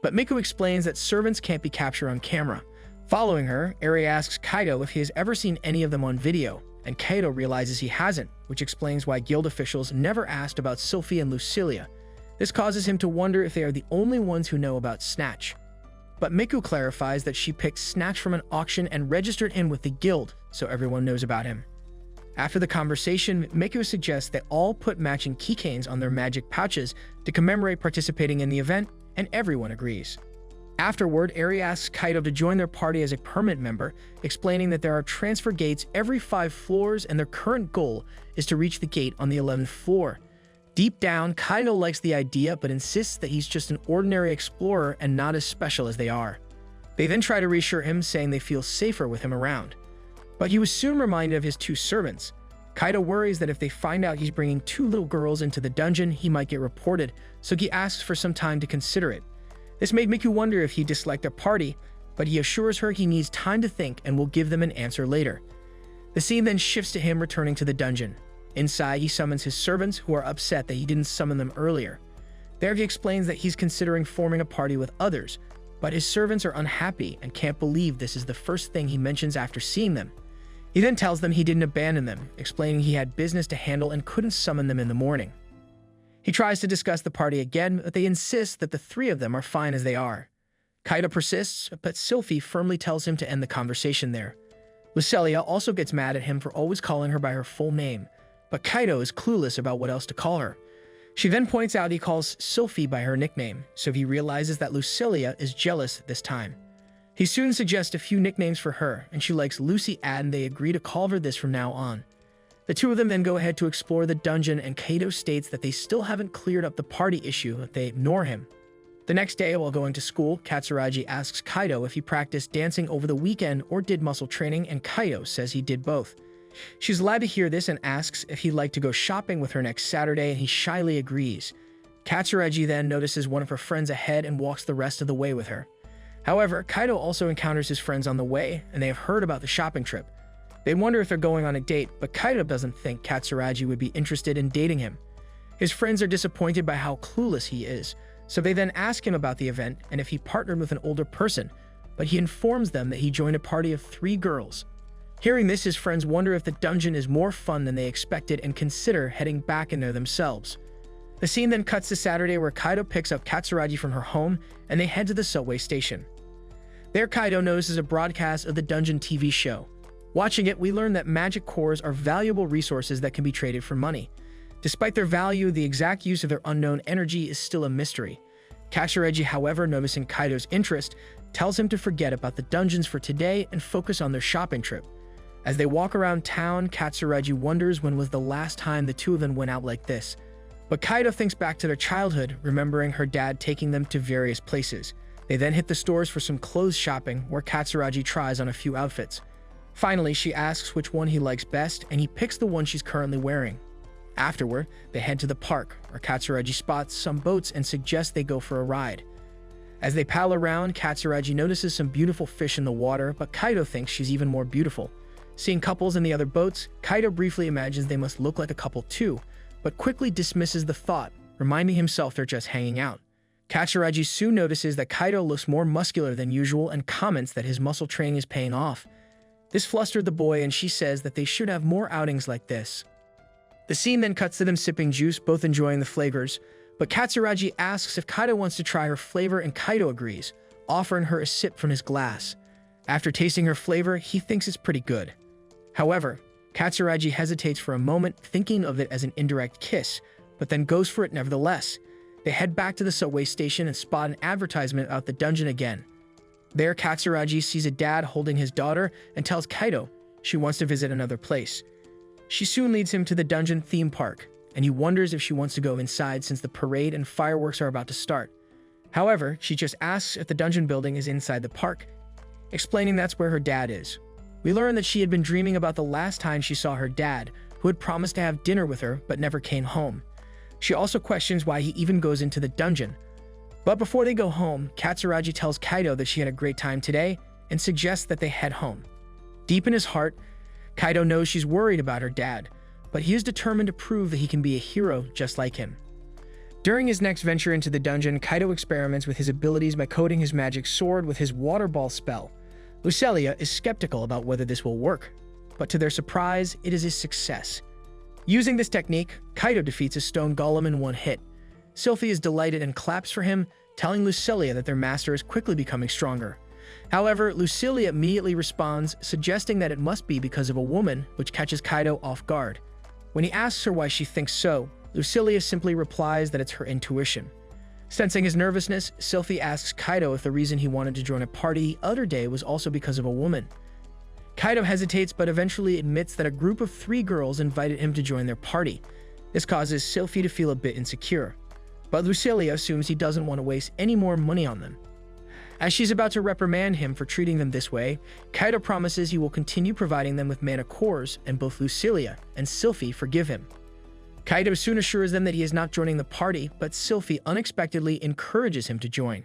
But Miku explains that servants can't be captured on camera. Following her, Eri asks Kaido if he has ever seen any of them on video, and Kaido realizes he hasn't, which explains why guild officials never asked about Sylphie and Lucilia. This causes him to wonder if they are the only ones who know about Snatch. But Miku clarifies that she picked Snatch from an auction and registered him with the guild, so everyone knows about him. After the conversation, Miku suggests they all put matching keychains on their magic pouches to commemorate participating in the event, and everyone agrees. Afterward, Eri asks Kaido to join their party as a permanent member, explaining that there are transfer gates every 5 floors and their current goal is to reach the gate on the 11th floor. Deep down, Kaido likes the idea but insists that he's just an ordinary explorer and not as special as they are. They then try to reassure him, saying they feel safer with him around. But he was soon reminded of his 2 servants. Kaido worries that if they find out he's bringing 2 little girls into the dungeon, he might get reported, so he asks for some time to consider it. This made Miku wonder if he disliked their party, but he assures her he needs time to think and will give them an answer later. The scene then shifts to him returning to the dungeon. Inside, he summons his servants, who are upset that he didn't summon them earlier. There he explains that he's considering forming a party with others, but his servants are unhappy and can't believe this is the first thing he mentions after seeing them. He then tells them he didn't abandon them, explaining he had business to handle and couldn't summon them in the morning. He tries to discuss the party again, but they insist that the 3 of them are fine as they are. Kaido persists, but Sylphie firmly tells him to end the conversation there. Lucilia also gets mad at him for always calling her by her full name, but Kaido is clueless about what else to call her. She then points out he calls Sylphie by her nickname, so he realizes that Lucilia is jealous this time. He soon suggests a few nicknames for her, and she likes Lucy Ad, and they agree to call her this from now on. The 2 of them then go ahead to explore the dungeon, and Kaido states that they still haven't cleared up the party issue if they ignore him. The next day, while going to school, Katsuragi asks Kaido if he practiced dancing over the weekend or did muscle training, and Kaido says he did both. She's glad to hear this and asks if he'd like to go shopping with her next Saturday, and he shyly agrees. Katsuragi then notices one of her friends ahead and walks the rest of the way with her. However, Kaido also encounters his friends on the way, and they have heard about the shopping trip. They wonder if they're going on a date, but Kaido doesn't think Katsuragi would be interested in dating him. His friends are disappointed by how clueless he is, So they then ask him about the event and if he partnered with an older person, but he informs them that he joined a party of 3 girls. Hearing this, his friends wonder if the dungeon is more fun than they expected and consider heading back in there themselves. The scene then cuts to Saturday, where Kaido picks up Katsuragi from her home and they head to the subway station. There, Kaido notices a broadcast of the dungeon TV show. Watching it, we learn that magic cores are valuable resources that can be traded for money. Despite their value, the exact use of their unknown energy is still a mystery. Katsuragi, however, noticing Kaido's interest, tells him to forget about the dungeons for today and focus on their shopping trip. As they walk around town, Katsuragi wonders when was the last time the two of them went out like this. But Kaido thinks back to their childhood, remembering her dad taking them to various places. They then hit the stores for some clothes shopping, where Katsuragi tries on a few outfits. Finally, she asks which one he likes best, and he picks the one she's currently wearing. Afterward, they head to the park, where Katsuragi spots some boats and suggests they go for a ride. As they paddle around, Katsuragi notices some beautiful fish in the water, but Kaido thinks she's even more beautiful. Seeing couples in the other boats, Kaido briefly imagines they must look like a couple too, but quickly dismisses the thought, reminding himself they're just hanging out. Katsuragi soon notices that Kaido looks more muscular than usual and comments that his muscle training is paying off. This flustered the boy, and she says that they should have more outings like this. The scene then cuts to them sipping juice, both enjoying the flavors, but Katsuragi asks if Kaido wants to try her flavor, and Kaido agrees, offering her a sip from his glass. After tasting her flavor, he thinks it's pretty good. However, Katsuragi hesitates for a moment, thinking of it as an indirect kiss, but then goes for it nevertheless. They head back to the subway station and spot an advertisement about the dungeon again. There, Katsuragi sees a dad holding his daughter and tells Kaido she wants to visit another place. She soon leads him to the dungeon theme park, and he wonders if she wants to go inside since the parade and fireworks are about to start. However, she just asks if the dungeon building is inside the park, explaining that's where her dad is. We learn that she had been dreaming about the last time she saw her dad, who had promised to have dinner with her but never came home. She also questions why he even goes into the dungeon. But before they go home, Katsuragi tells Kaido that she had a great time today and suggests that they head home. Deep in his heart, Kaido knows she's worried about her dad, but he is determined to prove that he can be a hero just like him. During his next venture into the dungeon, Kaido experiments with his abilities by coating his magic sword with his water ball spell. Lucelia is skeptical about whether this will work, but to their surprise, it is a success. Using this technique, Kaido defeats a stone golem in one hit. Sylphie is delighted and claps for him, telling Lucelia that their master is quickly becoming stronger. However, Lucelia immediately responds, suggesting that it must be because of a woman, which catches Kaido off guard. When he asks her why she thinks so, Lucelia simply replies that it's her intuition. Sensing his nervousness, Sylphie asks Kaido if the reason he wanted to join a party the other day was also because of a woman. Kaido hesitates but eventually admits that a group of 3 girls invited him to join their party. This causes Sylphie to feel a bit insecure, but Lucelia assumes he doesn't want to waste any more money on them. As she's about to reprimand him for treating them this way, Kaido promises he will continue providing them with mana cores, and both Lucelia and Sylphie forgive him. Kaido soon assures them that he is not joining the party, but Sylphie unexpectedly encourages him to join.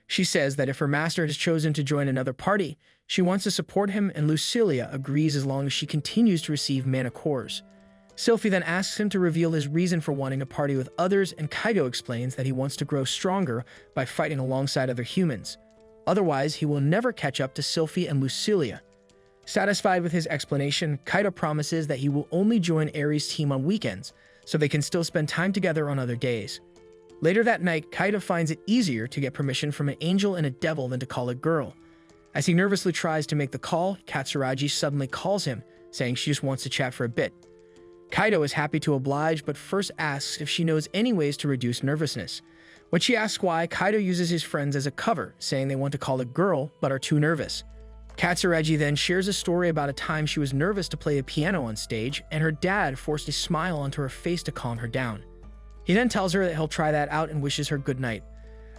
She says that if her master has chosen to join another party, she wants to support him, and Lucelia agrees as long as she continues to receive mana cores. Sylphie then asks him to reveal his reason for wanting to party with others, and Kaido explains that he wants to grow stronger by fighting alongside other humans. Otherwise, he will never catch up to Sylphie and Lucelia. Satisfied with his explanation, Kaido promises that he will only join Aries' team on weekends, so they can still spend time together on other days. Later that night, Kaido finds it easier to get permission from an angel and a devil than to call a girl. As he nervously tries to make the call, Katsuragi suddenly calls him, saying she just wants to chat for a bit. Kaido is happy to oblige, but first asks if she knows any ways to reduce nervousness. When she asks why, Kaido uses his friends as a cover, saying they want to call a girl but are too nervous. Katsuragi then shares a story about a time she was nervous to play the piano on stage, and her dad forced a smile onto her face to calm her down. He then tells her that he'll try that out and wishes her good night.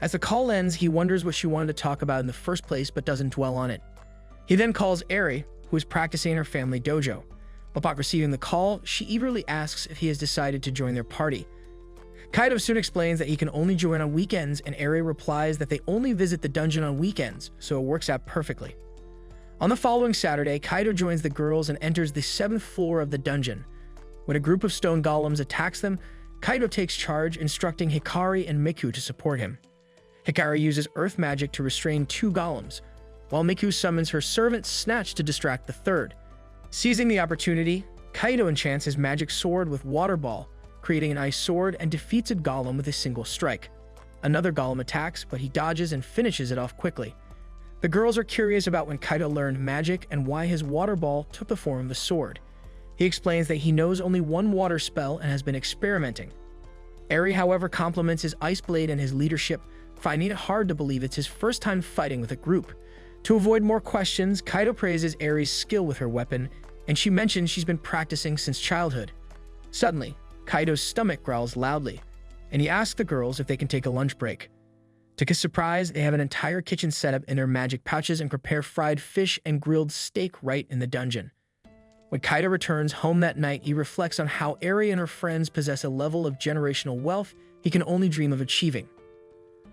As the call ends, he wonders what she wanted to talk about in the first place but doesn't dwell on it. He then calls Eri, who is practicing in her family dojo. Upon receiving the call, she eagerly asks if he has decided to join their party. Kaido soon explains that he can only join on weekends, and Eri replies that they only visit the dungeon on weekends, so it works out perfectly. On the following Saturday, Kaido joins the girls and enters the 7th floor of the dungeon. When a group of stone golems attacks them, Kaido takes charge, instructing Hikari and Miku to support him. Hikari uses earth magic to restrain 2 golems, while Miku summons her servant Snatch to distract the third. Seizing the opportunity, Kaido enchants his magic sword with Water Ball, creating an ice sword, and defeats a golem with a single strike. Another golem attacks, but he dodges and finishes it off quickly. The girls are curious about when Kaido learned magic and why his Water Ball took the form of a sword. He explains that he knows only one water spell and has been experimenting. Eri, however, compliments his Ice Blade and his leadership, finding it hard to believe it's his first time fighting with a group. To avoid more questions, Kaido praises Eri's skill with her weapon, and she mentions she's been practicing since childhood. Suddenly, Kaido's stomach growls loudly, and he asks the girls if they can take a lunch break. To his surprise, they have an entire kitchen set up in their magic pouches and prepare fried fish and grilled steak right in the dungeon. When Kaido returns home that night, he reflects on how Eri and her friends possess a level of generational wealth he can only dream of achieving.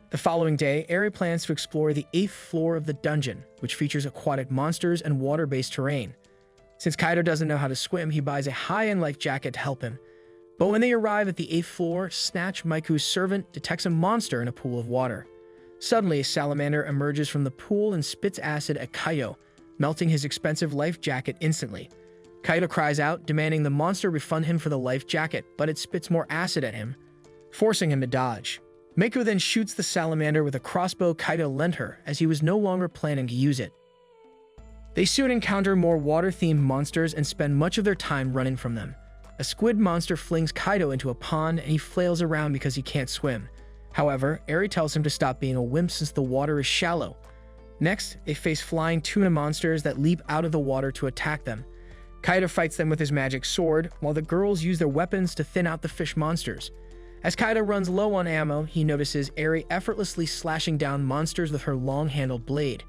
The following day, Eri plans to explore the 8th floor of the dungeon, which features aquatic monsters and water-based terrain. Since Kaido doesn't know how to swim, he buys a high-end life jacket to help him. But when they arrive at the 8th floor, Snatch, Miku's servant, detects a monster in a pool of water. Suddenly, a salamander emerges from the pool and spits acid at Kaido, melting his expensive life jacket instantly. Kaido cries out, demanding the monster refund him for the life jacket, but it spits more acid at him, forcing him to dodge. Miku then shoots the salamander with a crossbow Kaido lent her, as he was no longer planning to use it. They soon encounter more water-themed monsters and spend much of their time running from them. A squid monster flings Kaido into a pond, and he flails around because he can't swim. However, Eri tells him to stop being a wimp since the water is shallow. Next, they face flying tuna monsters that leap out of the water to attack them. Kaido fights them with his magic sword, while the girls use their weapons to thin out the fish monsters. As Kaido runs low on ammo, he notices Eri effortlessly slashing down monsters with her long-handled blade.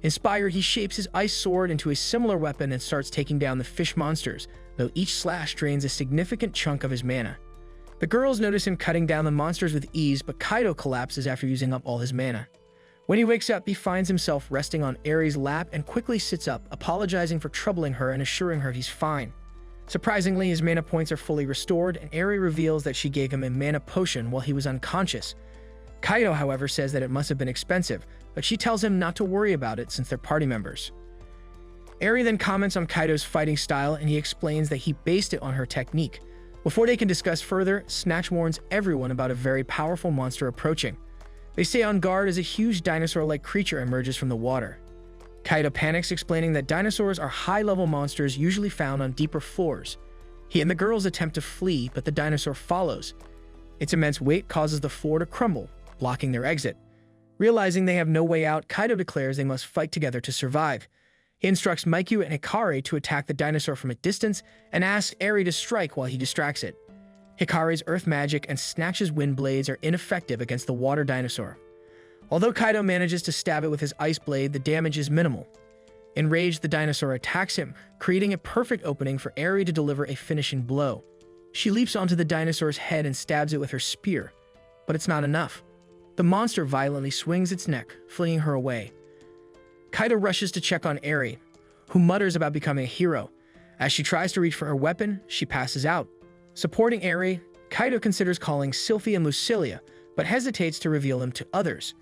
Inspired, he shapes his ice sword into a similar weapon and starts taking down the fish monsters, though each slash drains a significant chunk of his mana. The girls notice him cutting down the monsters with ease, but Kaido collapses after using up all his mana. When he wakes up, he finds himself resting on Eri's lap and quickly sits up, apologizing for troubling her and assuring her he's fine. Surprisingly, his mana points are fully restored, and Eri reveals that she gave him a mana potion while he was unconscious. Kaido, however, says that it must have been expensive, but she tells him not to worry about it since they're party members. Eri then comments on Kaido's fighting style, and he explains that he based it on her technique. Before they can discuss further, Snatch warns everyone about a very powerful monster approaching. They stay on guard as a huge dinosaur-like creature emerges from the water. Kaido panics, explaining that dinosaurs are high-level monsters usually found on deeper floors. He and the girls attempt to flee, but the dinosaur follows. Its immense weight causes the floor to crumble, blocking their exit. Realizing they have no way out, Kaido declares they must fight together to survive. He instructs Miku and Hikari to attack the dinosaur from a distance and asks Eri to strike while he distracts it. Hikari's earth magic and Snatch's wind blades are ineffective against the water dinosaur. Although Kaido manages to stab it with his ice blade, the damage is minimal. Enraged, the dinosaur attacks him, creating a perfect opening for Eri to deliver a finishing blow. She leaps onto the dinosaur's head and stabs it with her spear, but it's not enough. The monster violently swings its neck, flinging her away. Kaido rushes to check on Eri, who mutters about becoming a hero. As she tries to reach for her weapon, she passes out. Supporting Eri, Kaido considers calling Sylphie and Lucilia, but hesitates to reveal them to others.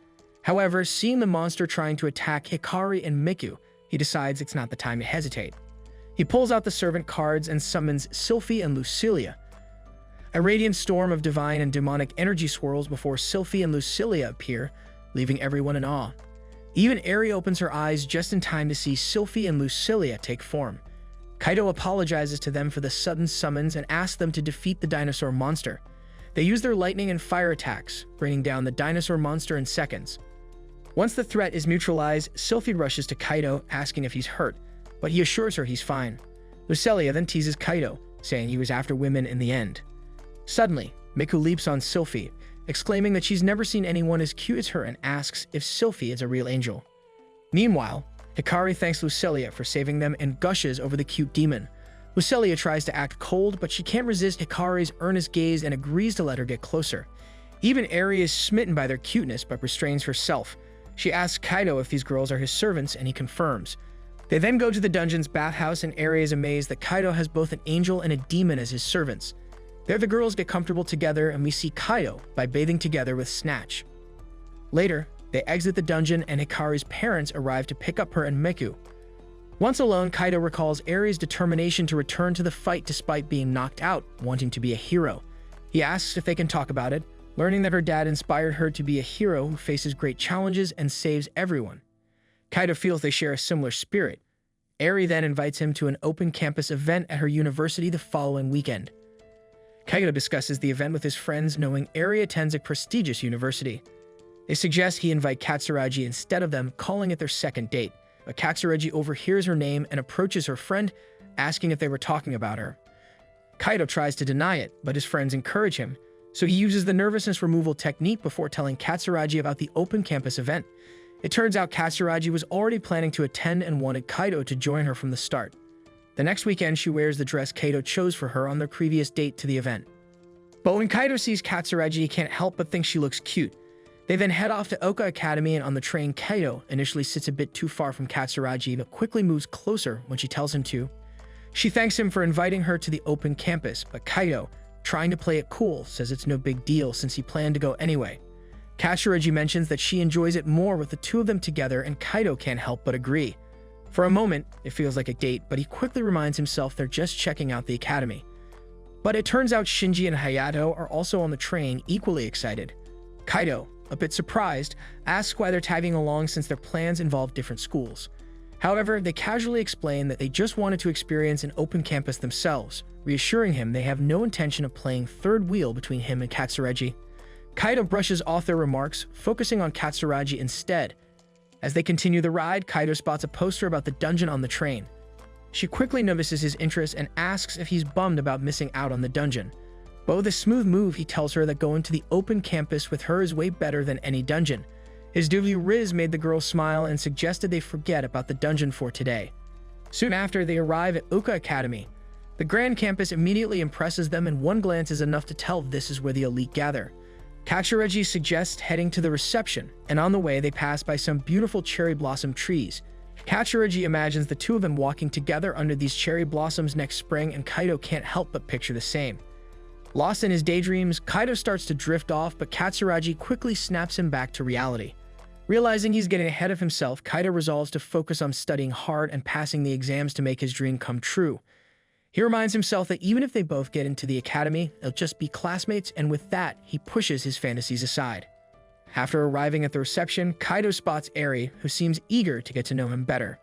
However, seeing the monster trying to attack Hikari and Miku, he decides it's not the time to hesitate. He pulls out the servant cards and summons Sylphie and Lucilia. A radiant storm of divine and demonic energy swirls before Sylphie and Lucilia appear, leaving everyone in awe. Even Eri opens her eyes just in time to see Sylphie and Lucilia take form. Kaido apologizes to them for the sudden summons and asks them to defeat the dinosaur monster. They use their lightning and fire attacks, bringing down the dinosaur monster in seconds. Once the threat is neutralized, Sylphie rushes to Kaido, asking if he's hurt, but he assures her he's fine. Lucilia then teases Kaido, saying he was after women in the end. Suddenly, Miku leaps on Sylphie, exclaiming that she's never seen anyone as cute as her and asks if Sylphie is a real angel. Meanwhile, Hikari thanks Lucilia for saving them and gushes over the cute demon. Lucilia tries to act cold, but she can't resist Hikari's earnest gaze and agrees to let her get closer. Even Eri is smitten by their cuteness but restrains herself. She asks Kaido if these girls are his servants, and he confirms. They then go to the dungeon's bathhouse, and Eri is amazed that Kaido has both an angel and a demon as his servants. There the girls get comfortable together and we see Kaido by bathing together with Snatch. Later, they exit the dungeon and Hikari's parents arrive to pick up her and Miku. Once alone, Kaido recalls Eri's determination to return to the fight despite being knocked out, wanting to be a hero. He asks if they can talk about it, learning that her dad inspired her to be a hero who faces great challenges and saves everyone. Kaido feels they share a similar spirit. Eri then invites him to an open campus event at her university the following weekend. Kaido discusses the event with his friends, knowing Eri attends a prestigious university. They suggest he invite Katsuragi instead of them, calling it their second date, but Katsuragi overhears her name and approaches her friend, asking if they were talking about her. Kaido tries to deny it, but his friends encourage him, so he uses the nervousness removal technique before telling Katsuragi about the open campus event. It turns out Katsuragi was already planning to attend and wanted Kaido to join her from the start. The next weekend, she wears the dress Kaido chose for her on their previous date to the event. But when Kaido sees Katsuragi, he can't help but think she looks cute. They then head off to Oka Academy, and on the train, Kaido initially sits a bit too far from Katsuragi, but quickly moves closer when she tells him to. She thanks him for inviting her to the open campus, but Kaido, trying to play it cool, says it's no big deal since he planned to go anyway. Katsuragi mentions that she enjoys it more with the two of them together, and Kaido can't help but agree. For a moment, it feels like a date, but he quickly reminds himself they're just checking out the academy. But it turns out Shinji and Hayato are also on the train, equally excited. Kaido, a bit surprised, asks why they're tagging along since their plans involve different schools. However, they casually explain that they just wanted to experience an open campus themselves, reassuring him they have no intention of playing third wheel between him and Katsuragi. Kaido brushes off their remarks, focusing on Katsuragi instead. As they continue the ride, Kaido spots a poster about the dungeon on the train. She quickly notices his interest and asks if he's bummed about missing out on the dungeon. But with a smooth move, he tells her that going to the open campus with her is way better than any dungeon. His doobie Riz made the girl smile and suggested they forget about the dungeon for today. Soon after, they arrive at Oka Academy. The grand campus immediately impresses them, and one glance is enough to tell this is where the elite gather. Katsuragi suggests heading to the reception, and on the way they pass by some beautiful cherry blossom trees. Katsuragi imagines the two of them walking together under these cherry blossoms next spring, and Kaido can't help but picture the same. Lost in his daydreams, Kaido starts to drift off, but Katsuragi quickly snaps him back to reality. Realizing he's getting ahead of himself, Kaido resolves to focus on studying hard and passing the exams to make his dream come true. He reminds himself that even if they both get into the academy, they'll just be classmates, and with that, he pushes his fantasies aside. After arriving at the reception, Kaido spots Eri, who seems eager to get to know him better.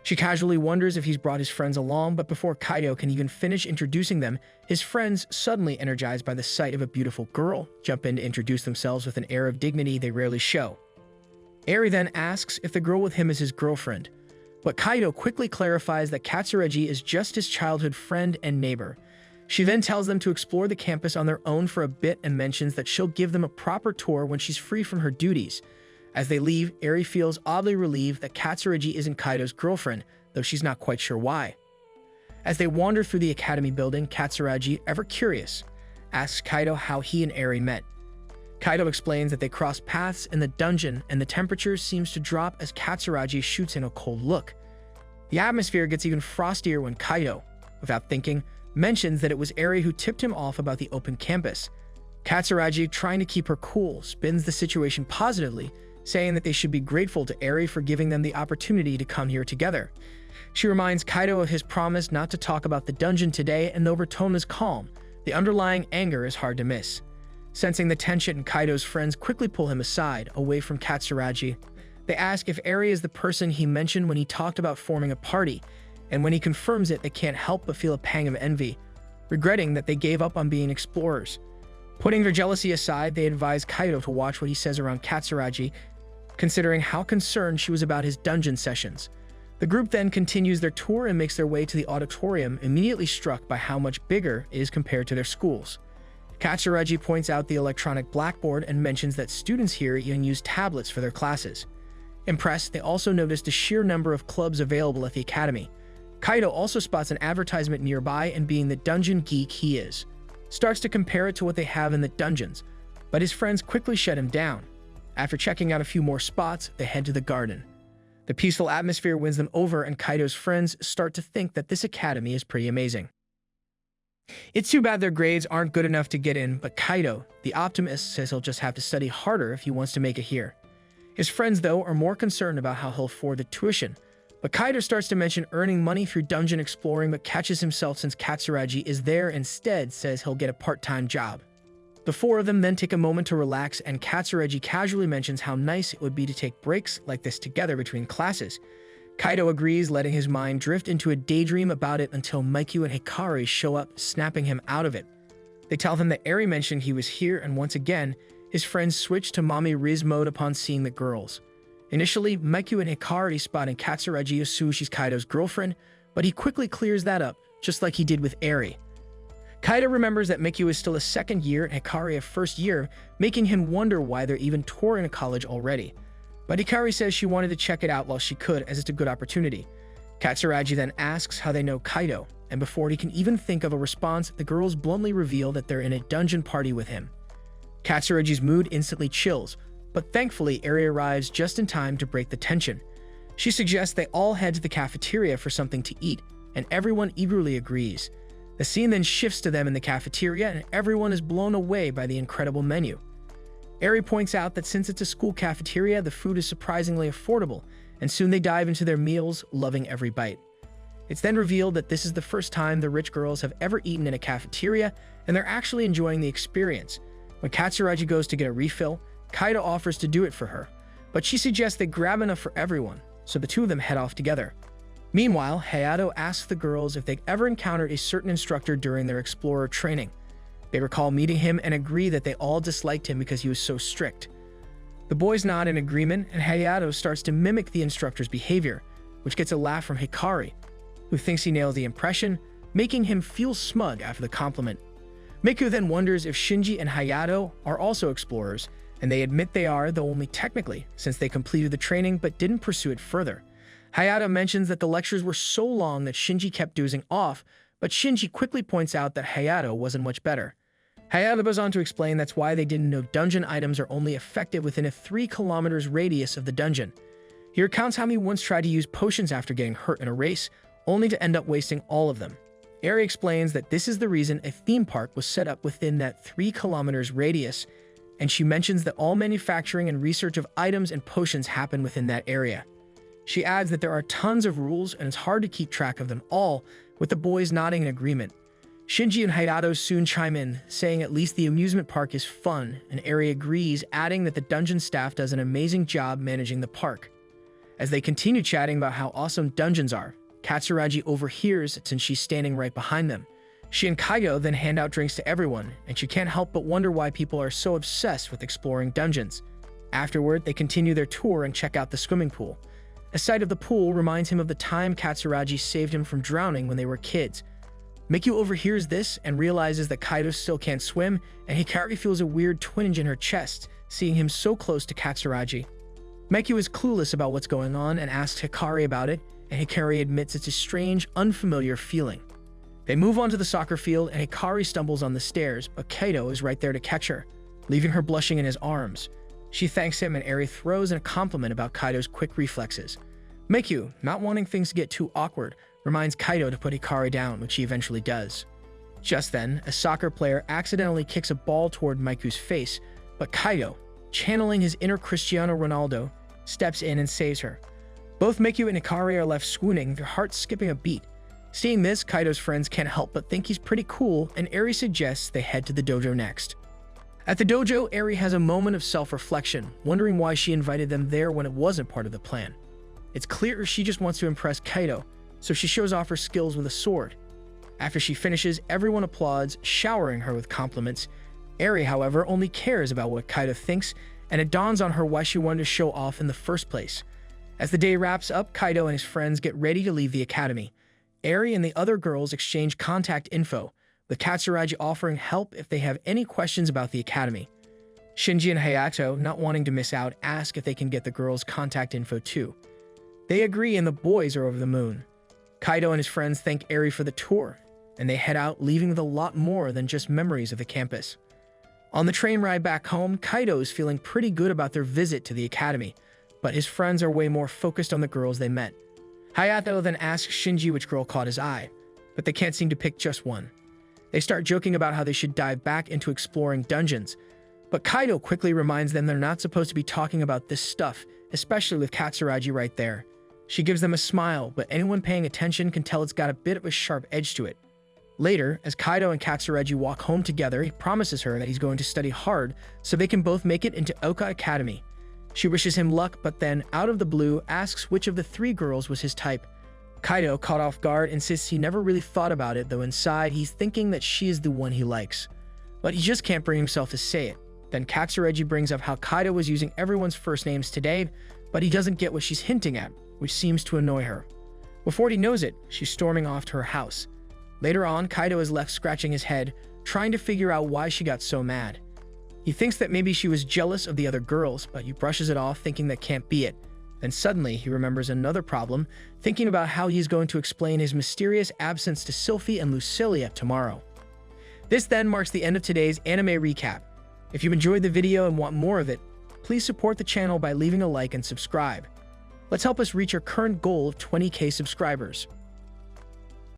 She casually wonders if he's brought his friends along, but before Kaido can even finish introducing them, his friends, suddenly energized by the sight of a beautiful girl, jump in to introduce themselves with an air of dignity they rarely show. Eri then asks if the girl with him is his girlfriend, but Kaido quickly clarifies that Katsuragi is just his childhood friend and neighbor. She then tells them to explore the campus on their own for a bit and mentions that she'll give them a proper tour when she's free from her duties. As they leave, Eri feels oddly relieved that Katsuragi isn't Kaido's girlfriend, though she's not quite sure why. As they wander through the academy building, Katsuragi, ever curious, asks Kaido how he and Eri met. Kaido explains that they cross paths in the dungeon, and the temperature seems to drop as Katsuragi shoots in a cold look. The atmosphere gets even frostier when Kaido, without thinking, mentions that it was Eri who tipped him off about the open campus. Katsuragi, trying to keep her cool, spins the situation positively, saying that they should be grateful to Eri for giving them the opportunity to come here together. She reminds Kaido of his promise not to talk about the dungeon today, and though her tone is calm, the underlying anger is hard to miss. Sensing the tension, Kaido's friends quickly pull him aside, away from Katsuragi. They ask if Eri is the person he mentioned when he talked about forming a party, and when he confirms it, they can't help but feel a pang of envy, regretting that they gave up on being explorers. Putting their jealousy aside, they advise Kaido to watch what he says around Katsuragi, considering how concerned she was about his dungeon sessions. The group then continues their tour and makes their way to the auditorium, immediately struck by how much bigger it is compared to their schools. Katsuragi points out the electronic blackboard and mentions that students here even use tablets for their classes. Impressed, they also notice the sheer number of clubs available at the academy. Kaido also spots an advertisement nearby, and being the dungeon geek he is, starts to compare it to what they have in the dungeons, but his friends quickly shut him down. After checking out a few more spots, they head to the garden. The peaceful atmosphere wins them over, and Kaido's friends start to think that this academy is pretty amazing. It's too bad their grades aren't good enough to get in, but Kaido, the optimist, says he'll just have to study harder if he wants to make it here. His friends, though, are more concerned about how he'll afford the tuition. But Kaido starts to mention earning money through dungeon exploring, but catches himself since Katsuragi is there instead, says he'll get a part-time job. The four of them then take a moment to relax, and Katsuragi casually mentions how nice it would be to take breaks like this together between classes. Kaido agrees, letting his mind drift into a daydream about it until Mikyu and Hikari show up, snapping him out of it. They tell him that Eri mentioned he was here, and once again, his friends switch to Mommy Riz mode upon seeing the girls. Initially, Mikyu and Hikari spot in Katsuragi assume she's Kaido's girlfriend, but he quickly clears that up, just like he did with Eri. Kaido remembers that Mikyu is still a second year and Hikari a first year, making him wonder why they're even touring a college already. But Hikari says she wanted to check it out while she could, as it's a good opportunity. Katsuragi then asks how they know Kaido, and before he can even think of a response, the girls bluntly reveal that they're in a dungeon party with him. Katsuragi's mood instantly chills, but thankfully Eri arrives just in time to break the tension. She suggests they all head to the cafeteria for something to eat, and everyone eagerly agrees. The scene then shifts to them in the cafeteria, and everyone is blown away by the incredible menu. Eri points out that since it's a school cafeteria, the food is surprisingly affordable, and soon they dive into their meals, loving every bite. It's then revealed that this is the first time the rich girls have ever eaten in a cafeteria, and they're actually enjoying the experience. When Katsuragi goes to get a refill, Kaido offers to do it for her, but she suggests they grab enough for everyone, so the two of them head off together. Meanwhile, Hayato asks the girls if they've ever encountered a certain instructor during their explorer training. They recall meeting him and agree that they all disliked him because he was so strict. The boys nod in agreement, and Hayato starts to mimic the instructor's behavior, which gets a laugh from Hikari, who thinks he nails the impression, making him feel smug after the compliment. Miku then wonders if Shinji and Hayato are also explorers, and they admit they are, though only technically, since they completed the training but didn't pursue it further. Hayato mentions that the lectures were so long that Shinji kept dozing off, but Shinji quickly points out that Hayato wasn't much better. Hayato goes on to explain that's why they didn't know dungeon items are only effective within a 3 kilometers radius of the dungeon. He recounts how he once tried to use potions after getting hurt in a race, only to end up wasting all of them. Eri explains that this is the reason a theme park was set up within that 3 kilometers radius, and she mentions that all manufacturing and research of items and potions happen within that area. She adds that there are tons of rules and it's hard to keep track of them all, with the boys nodding in agreement. Shinji and Hayato soon chime in, saying at least the amusement park is fun, and Eri agrees, adding that the dungeon staff does an amazing job managing the park. As they continue chatting about how awesome dungeons are, Katsuragi overhears since she's standing right behind them. She and Kaido then hand out drinks to everyone, and she can't help but wonder why people are so obsessed with exploring dungeons. Afterward, they continue their tour and check out the swimming pool. A sight of the pool reminds him of the time Katsuragi saved him from drowning when they were kids. Mikyu overhears this and realizes that Kaido still can't swim, and Hikari feels a weird twinge in her chest, seeing him so close to Katsuragi. Mikyu is clueless about what's going on and asks Hikari about it, and Hikari admits it's a strange, unfamiliar feeling. They move onto the soccer field, and Hikari stumbles on the stairs, but Kaido is right there to catch her, leaving her blushing in his arms. She thanks him, and Eri throws in a compliment about Kaido's quick reflexes. Mikyu, not wanting things to get too awkward, reminds Kaido to put Hikari down, which he eventually does. Just then, a soccer player accidentally kicks a ball toward Mikyu's face, but Kaido, channeling his inner Cristiano Ronaldo, steps in and saves her. Both Mikyu and Hikari are left swooning, their hearts skipping a beat. Seeing this, Kaido's friends can't help but think he's pretty cool, and Eri suggests they head to the dojo next. At the dojo, Eri has a moment of self-reflection, wondering why she invited them there when it wasn't part of the plan. It's clear she just wants to impress Kaido, so she shows off her skills with a sword. After she finishes, everyone applauds, showering her with compliments. Eri, however, only cares about what Kaido thinks, and it dawns on her why she wanted to show off in the first place. As the day wraps up, Kaido and his friends get ready to leave the academy. Eri and the other girls exchange contact info, with Katsuragi offering help if they have any questions about the academy. Shinji and Hayato, not wanting to miss out, ask if they can get the girls' contact info too. They agree, and the boys are over the moon. Kaido and his friends thank Eri for the tour, and they head out, leaving with a lot more than just memories of the campus. On the train ride back home, Kaido is feeling pretty good about their visit to the academy, but his friends are way more focused on the girls they met. Hayato then asks Shinji which girl caught his eye, but they can't seem to pick just one. They start joking about how they should dive back into exploring dungeons, but Kaido quickly reminds them they're not supposed to be talking about this stuff, especially with Katsuragi right there. She gives them a smile, but anyone paying attention can tell it's got a bit of a sharp edge to it. Later, as Kaido and Katsuragi walk home together, he promises her that he's going to study hard so they can both make it into Oka Academy. She wishes him luck, but then, out of the blue, asks which of the three girls was his type. Kaido, caught off guard, insists he never really thought about it, though inside he's thinking that she is the one he likes. But he just can't bring himself to say it. Then Katsuragi brings up how Kaido was using everyone's first names today, but he doesn't get what she's hinting at, which seems to annoy her. Before he knows it, she's storming off to her house. Later on, Kaido is left scratching his head, trying to figure out why she got so mad. He thinks that maybe she was jealous of the other girls, but he brushes it off, thinking that can't be it. Then suddenly, he remembers another problem, thinking about how he's going to explain his mysterious absence to Sylphie and Lucilia tomorrow. This then marks the end of today's anime recap. If you enjoyed the video and want more of it, please support the channel by leaving a like and subscribe. Let's help us reach our current goal of 20,000 subscribers.